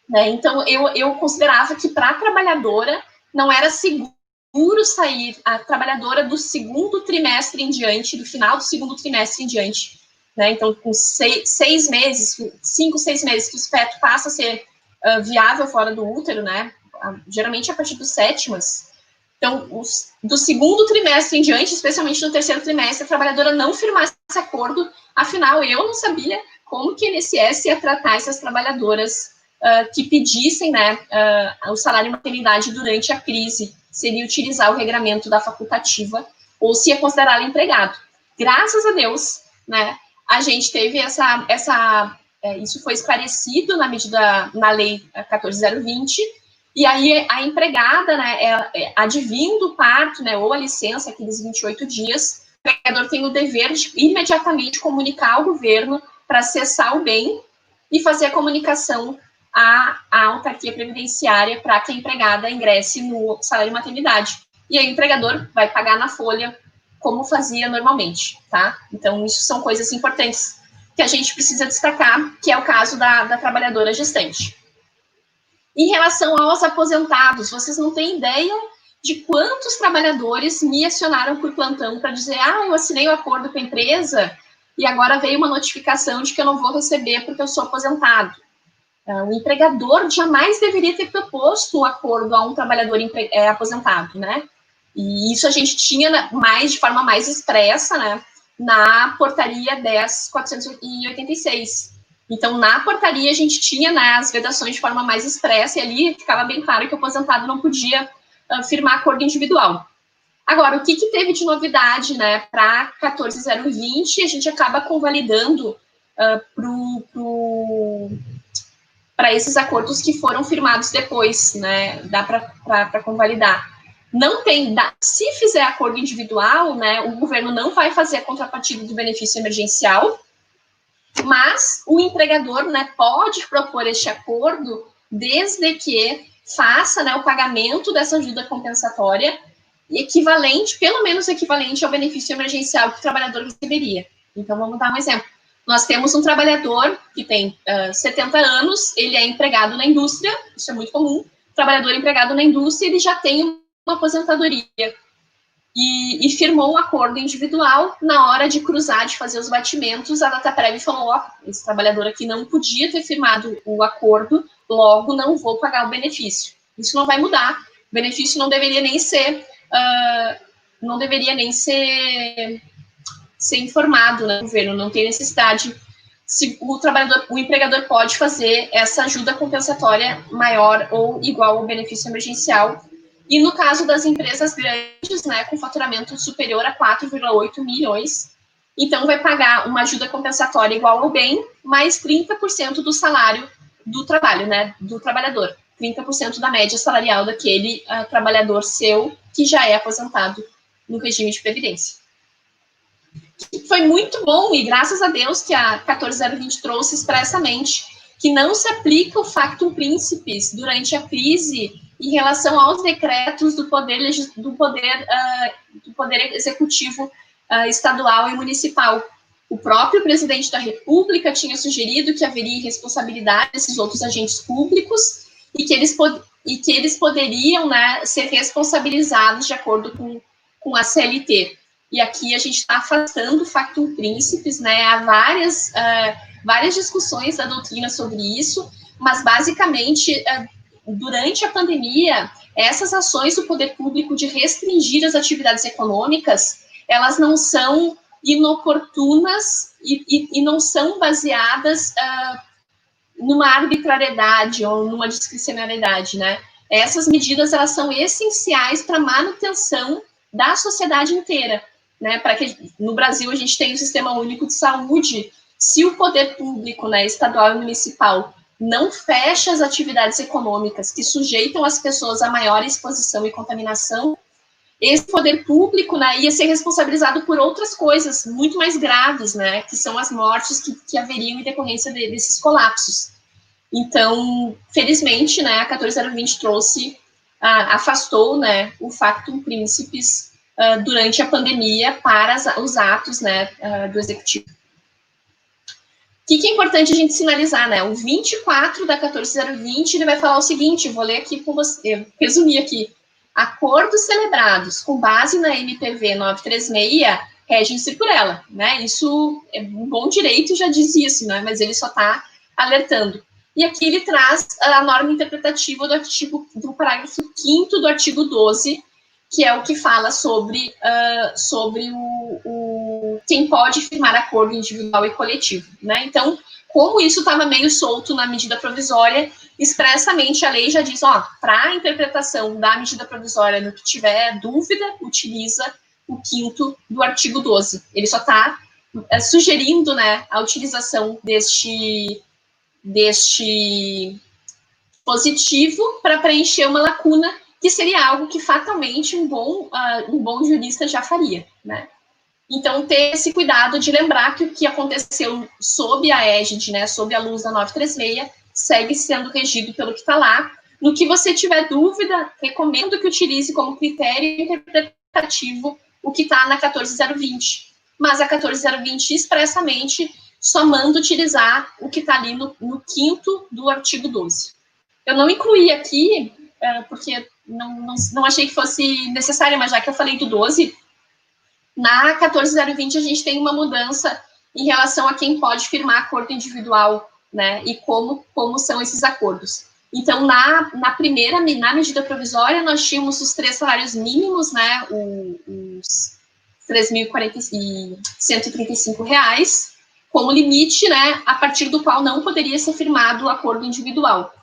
né? Então, eu considerava que para a trabalhadora não era seguro sair a trabalhadora do segundo trimestre em diante, do final do segundo trimestre em diante, né? Então, com 6 meses, 5, 6 meses que o feto passa a ser viável fora do útero, né? Geralmente a partir dos 7º. Então, do segundo trimestre em diante, especialmente no terceiro trimestre, a trabalhadora não firmasse esse acordo. Afinal, eu não sabia como que o INSS ia tratar essas trabalhadoras que pedissem, né, o salário maternidade durante a crise, seria utilizar o regramento da facultativa ou se ia considerá-lo empregado. Graças a Deus, né, a gente teve isso foi esclarecido na lei 14.020, e aí a empregada, né, advindo o parto, né, ou a licença, aqueles 28 dias, o empregador tem o dever de imediatamente comunicar ao governo para cessar o bem e fazer a comunicação à autarquia previdenciária para que a empregada ingresse no salário maternidade. E aí o empregador vai pagar na folha como fazia normalmente, tá? Então, isso são coisas importantes que a gente precisa destacar, que é o caso da trabalhadora gestante. Em relação aos aposentados, vocês não têm ideia de quantos trabalhadores me acionaram por plantão para dizer, eu assinei o acordo com a empresa e agora veio uma notificação de que eu não vou receber porque eu sou aposentado. O empregador jamais deveria ter proposto um acordo a um trabalhador aposentado, né? E isso a gente tinha de forma mais expressa, né, na portaria 10.486. Então, na portaria, a gente tinha, né, as vedações de forma mais expressa, e ali ficava bem claro que o aposentado não podia firmar acordo individual. Agora, o que teve de novidade, né, para 14.020, a gente acaba convalidando para esses acordos que foram firmados depois, né, dá para convalidar. Não tem, se fizer acordo individual, né, o governo não vai fazer a contrapartida do benefício emergencial, mas o empregador, né, pode propor este acordo desde que faça, né, o pagamento dessa ajuda compensatória equivalente, pelo menos equivalente ao benefício emergencial que o trabalhador receberia. Então, vamos dar um exemplo. Nós temos um trabalhador que tem 70 anos, ele é empregado na indústria, isso é muito comum, trabalhador empregado na indústria, ele já tem uma aposentadoria e firmou um acordo individual. Na hora de cruzar, de fazer os batimentos, a Dataprev falou, esse trabalhador aqui não podia ter firmado o acordo, logo não vou pagar o benefício. Isso não vai mudar, o benefício não deveria nem ser informado, né, governo, não tem necessidade. Se o empregador pode fazer essa ajuda compensatória maior ou igual ao benefício emergencial. E no caso das empresas grandes, né, com faturamento superior a 4,8 milhões, então vai pagar uma ajuda compensatória igual ao bem, mais 30% do salário do trabalho, né, do trabalhador. 30% da média salarial daquele trabalhador seu que já é aposentado no regime de previdência. Foi muito bom, e graças a Deus que a 14020 trouxe expressamente que não se aplica o factum principis durante a crise em relação aos decretos do poder executivo estadual e municipal. O próprio presidente da República tinha sugerido que haveria irresponsabilidade desses outros agentes públicos e que eles poderiam, né, ser responsabilizados de acordo com a CLT. E aqui a gente está afastando o factum principis, né? Há várias discussões da doutrina sobre isso, mas basicamente, durante a pandemia, essas ações do poder público de restringir as atividades econômicas, elas não são inoportunas e não são baseadas numa arbitrariedade ou numa discricionariedade, né? Essas medidas, elas são essenciais para a manutenção da sociedade inteira, né? Para que no Brasil a gente tenha um sistema único de saúde. Se o poder público, né, estadual e municipal, não fecha as atividades econômicas que sujeitam as pessoas a maior exposição e contaminação, esse poder público, né, ia ser responsabilizado por outras coisas muito mais graves, né, que são as mortes que haveriam em decorrência desses colapsos. Então, felizmente, né, a 14020 trouxe, afastou, né, o factum principis durante a pandemia para os atos, né, do executivo. O que é importante a gente sinalizar, né? O 24 da 14020, ele vai falar o seguinte, vou ler aqui com você, resumir aqui. Acordos celebrados com base na MPV 936 regem-se por ela, né? Isso é um bom direito, já diz isso, né? Mas ele só está alertando. E aqui ele traz a norma interpretativa do parágrafo 5º do artigo 12, que é o que fala sobre quem pode firmar acordo individual e coletivo, né? Então, como isso estava meio solto na medida provisória, expressamente a lei já diz, para a interpretação da medida provisória, no que tiver dúvida, utiliza o 5º do artigo 12. Ele só está sugerindo, né, a utilização deste dispositivo para preencher uma lacuna, que seria algo que fatalmente um bom jurista já faria, né? Então, ter esse cuidado de lembrar que o que aconteceu sob a égide, né, sob a luz da 936, segue sendo regido pelo que está lá. No que você tiver dúvida, recomendo que utilize como critério interpretativo o que está na 14020. Mas a 14020 expressamente só manda utilizar o que está ali no 5º do artigo 12. Eu não incluí aqui, porque não achei que fosse necessário, mas já que eu falei do 12, na 14020 a gente tem uma mudança em relação a quem pode firmar acordo individual, né, e como são esses acordos. Então, na medida provisória, nós tínhamos os 3 salários mínimos, né, os R$3.135, como limite, né, a partir do qual não poderia ser firmado o acordo individual.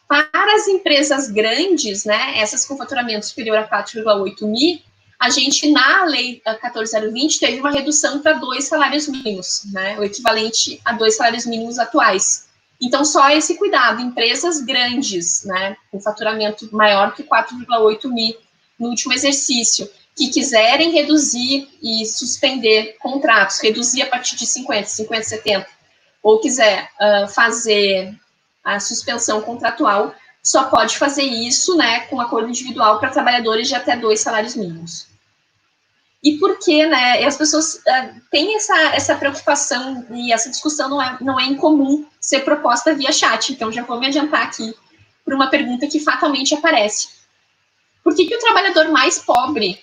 Para as empresas grandes, né, essas com faturamento superior a 4,8 mil, a gente, na lei 14020, teve uma redução para 2 salários mínimos, né, o equivalente a 2 salários mínimos atuais. Então, só esse cuidado, empresas grandes, né, com faturamento maior que 4,8 mil no último exercício, que quiserem reduzir e suspender contratos, reduzir a partir de 50, 70, ou quiser fazer a suspensão contratual, só pode fazer isso, né, com acordo individual para trabalhadores de até 2 salários mínimos. E por que, né, as pessoas têm essa preocupação e essa discussão não é incomum ser proposta via chat, então já vou me adiantar aqui para uma pergunta que fatalmente aparece. Por que o trabalhador mais pobre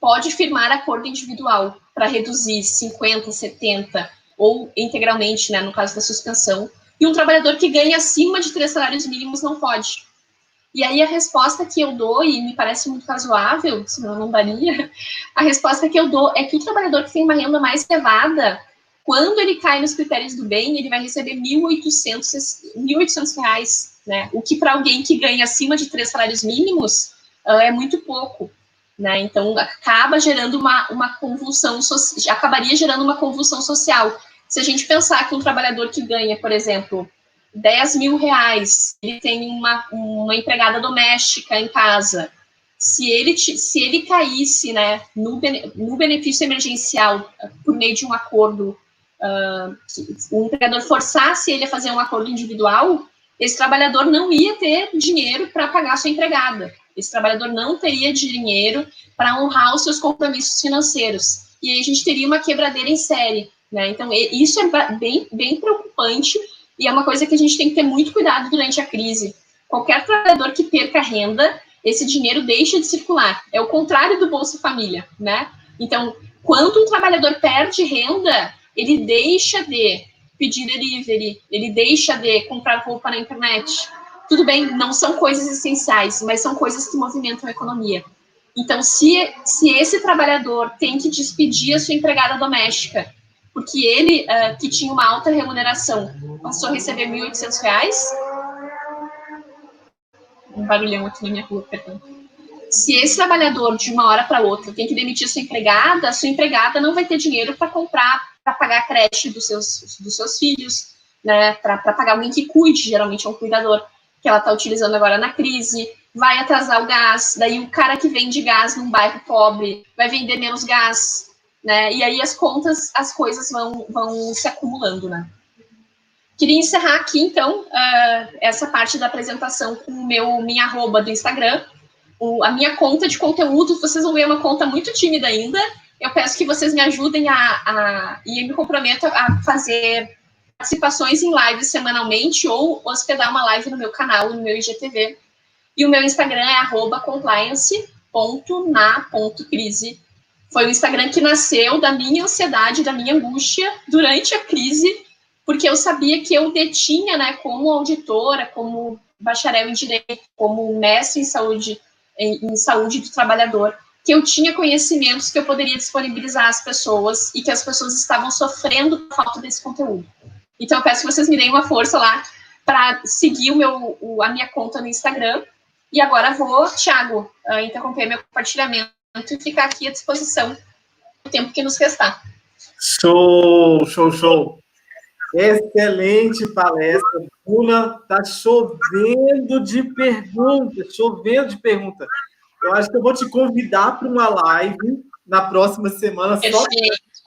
pode firmar acordo individual para reduzir 50, 70 ou integralmente, né, no caso da suspensão, e um trabalhador que ganha acima de 3 salários mínimos não pode? E aí a resposta que eu dou, e me parece muito razoável, senão não daria, a resposta que eu dou é que o trabalhador que tem uma renda mais elevada, quando ele cai nos critérios do bem, ele vai receber R$1.800, né? O que para alguém que ganha acima de 3 salários mínimos é muito pouco, né? Então acaba gerando uma convulsão, acabaria gerando uma convulsão social. Se a gente pensar que um trabalhador que ganha, por exemplo, R$10 mil, ele tem uma empregada doméstica em casa, se ele caísse, né, no benefício emergencial por meio de um acordo, o empregador forçasse ele a fazer um acordo individual, esse trabalhador não ia ter dinheiro para pagar a sua empregada. Esse trabalhador não teria dinheiro para honrar os seus compromissos financeiros. E aí a gente teria uma quebradeira em série, né? Então, isso é bem preocupante e é uma coisa que a gente tem que ter muito cuidado durante a crise. Qualquer trabalhador que perca renda, esse dinheiro deixa de circular. É o contrário do Bolsa Família, né? Então, quando um trabalhador perde renda, ele deixa de pedir delivery, ele deixa de comprar roupa na internet. Tudo bem, não são coisas essenciais, mas são coisas que movimentam a economia. Então, se esse trabalhador tem que despedir a sua empregada doméstica, porque ele, que tinha uma alta remuneração, passou a receber R$ 1.800, um barulhão aqui na minha rua, perdão. Se esse trabalhador, de uma hora para outra, tem que demitir sua empregada não vai ter dinheiro para comprar, para pagar a creche dos seus filhos, né, para pagar alguém que cuide, geralmente é um cuidador, que ela está utilizando agora na crise, vai atrasar o gás, daí o cara que vende gás num bairro pobre vai vender menos gás, né, e aí as coisas vão se acumulando, né. Queria encerrar aqui, então, essa parte da apresentação com minha arroba do Instagram, a minha conta de conteúdo. Vocês vão ver uma conta muito tímida ainda. Eu peço que vocês me ajudem e eu me comprometo a fazer participações em lives semanalmente ou hospedar uma live no meu canal, no meu IGTV. E o meu Instagram é @compliance.na.crise. Foi o Instagram que nasceu da minha ansiedade, da minha angústia durante a crise, porque eu sabia que eu detinha, né, como auditora, como bacharel em direito, como mestre em saúde do trabalhador, que eu tinha conhecimentos que eu poderia disponibilizar às pessoas e que as pessoas estavam sofrendo por falta desse conteúdo. Então, eu peço que vocês me deem uma força lá para seguir a minha conta no Instagram. E agora vou, Thiago, interromper meu compartilhamento e ficar aqui à disposição o tempo que nos restar. Show, show, show. Excelente palestra, Bruna. Está chovendo de perguntas, chovendo. Eu acho que eu vou te convidar para uma live na próxima semana só para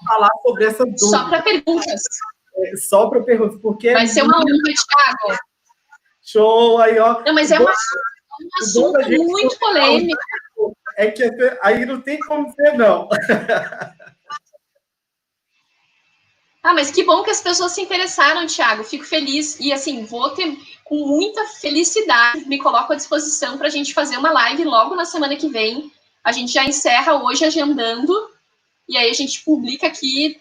falar sobre essa dúvida. Só para perguntas. Só para perguntas, porque... Vai ser uma honra, Thiago. Show, aí, ó. Não, mas é um assunto muito polêmico. É que aí não tem como ser, não. Mas que bom que as pessoas se interessaram, Thiago. Fico feliz. E, assim, vou ter, com muita felicidade, me coloco à disposição para a gente fazer uma live logo na semana que vem. A gente já encerra hoje agendando. E aí a gente publica aqui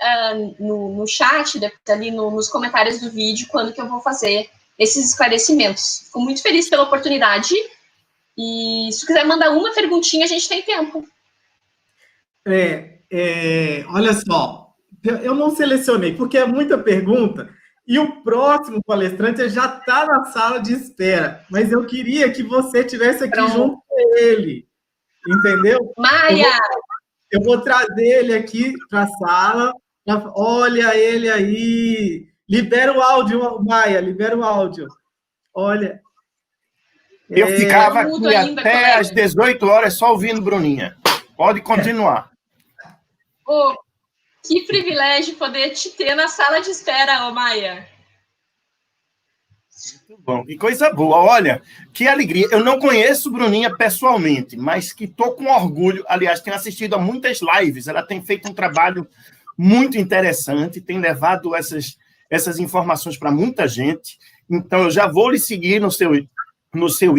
no chat, ali nos comentários do vídeo, quando que eu vou fazer esses esclarecimentos. Fico muito feliz pela oportunidade. E se quiser mandar uma perguntinha, a gente tem tempo. Olha só. Eu não selecionei, porque é muita pergunta, e o próximo palestrante já está na sala de espera, mas eu queria que você estivesse aqui junto com ele, entendeu? Maia! Eu vou trazer ele aqui para a sala, olha ele aí, libera o áudio, Maia, libera o áudio, olha. Eu ficava aqui até às 18 horas só ouvindo Bruninha, pode continuar. Que privilégio poder te ter na sala de espera, Maia. Muito bom, que coisa boa. Olha, que alegria. Eu não conheço Bruninha pessoalmente, mas que estou com orgulho. Aliás, tenho assistido a muitas lives. Ela tem feito um trabalho muito interessante, tem levado essas informações para muita gente. Então, eu já vou lhe seguir no seu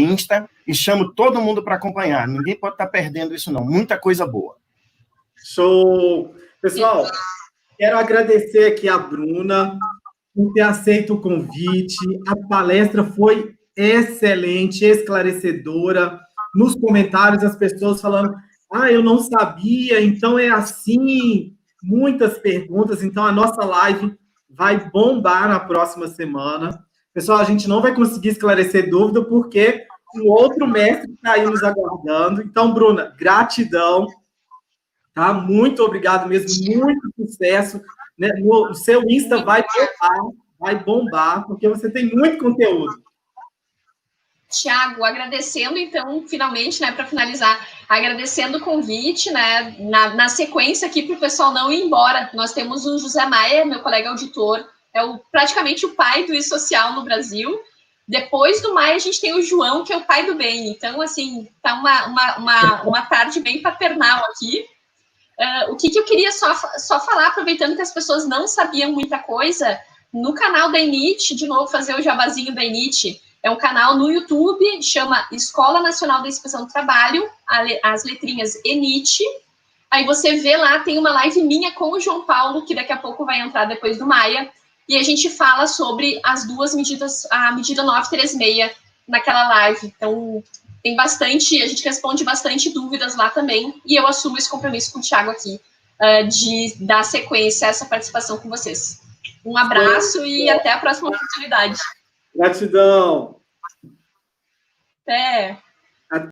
Insta e chamo todo mundo para acompanhar. Ninguém pode estar perdendo isso, não. Muita coisa boa. Show! Pessoal, quero agradecer aqui a Bruna por ter aceito o convite. A palestra foi excelente, esclarecedora. Nos comentários, as pessoas falando, eu não sabia, então é assim. Muitas perguntas, então a nossa live vai bombar na próxima semana. Pessoal, a gente não vai conseguir esclarecer dúvida, porque um outro mestre está aí nos aguardando. Então, Bruna, gratidão. Tá? Muito obrigado mesmo, muito sucesso. Né? O seu Insta vai bombar, porque você tem muito conteúdo. Tiago, agradecendo, então, finalmente, né, para finalizar, agradecendo o convite, né, na sequência aqui, para o pessoal não ir embora, nós temos o José Maia, meu colega auditor, praticamente o pai do e-social no Brasil. Depois do Maia, a gente tem o João, que é o pai do bem. Então, assim, tá uma tarde bem paternal aqui. O que eu queria só falar, aproveitando que as pessoas não sabiam muita coisa, no canal da Init, de novo, fazer o jabazinho da Init, é um canal no YouTube, chama Escola Nacional da Inspeção do Trabalho, as letrinhas ENIT. Aí você vê lá, tem uma live minha com o João Paulo, que daqui a pouco vai entrar depois do Maia, e a gente fala sobre as duas medidas, a medida 936 naquela live. Então, tem bastante, a gente responde bastante dúvidas lá também, e eu assumo esse compromisso com o Tiago aqui, de dar sequência a essa participação com vocês. Um abraço e até a próxima oportunidade. Gratidão. Até.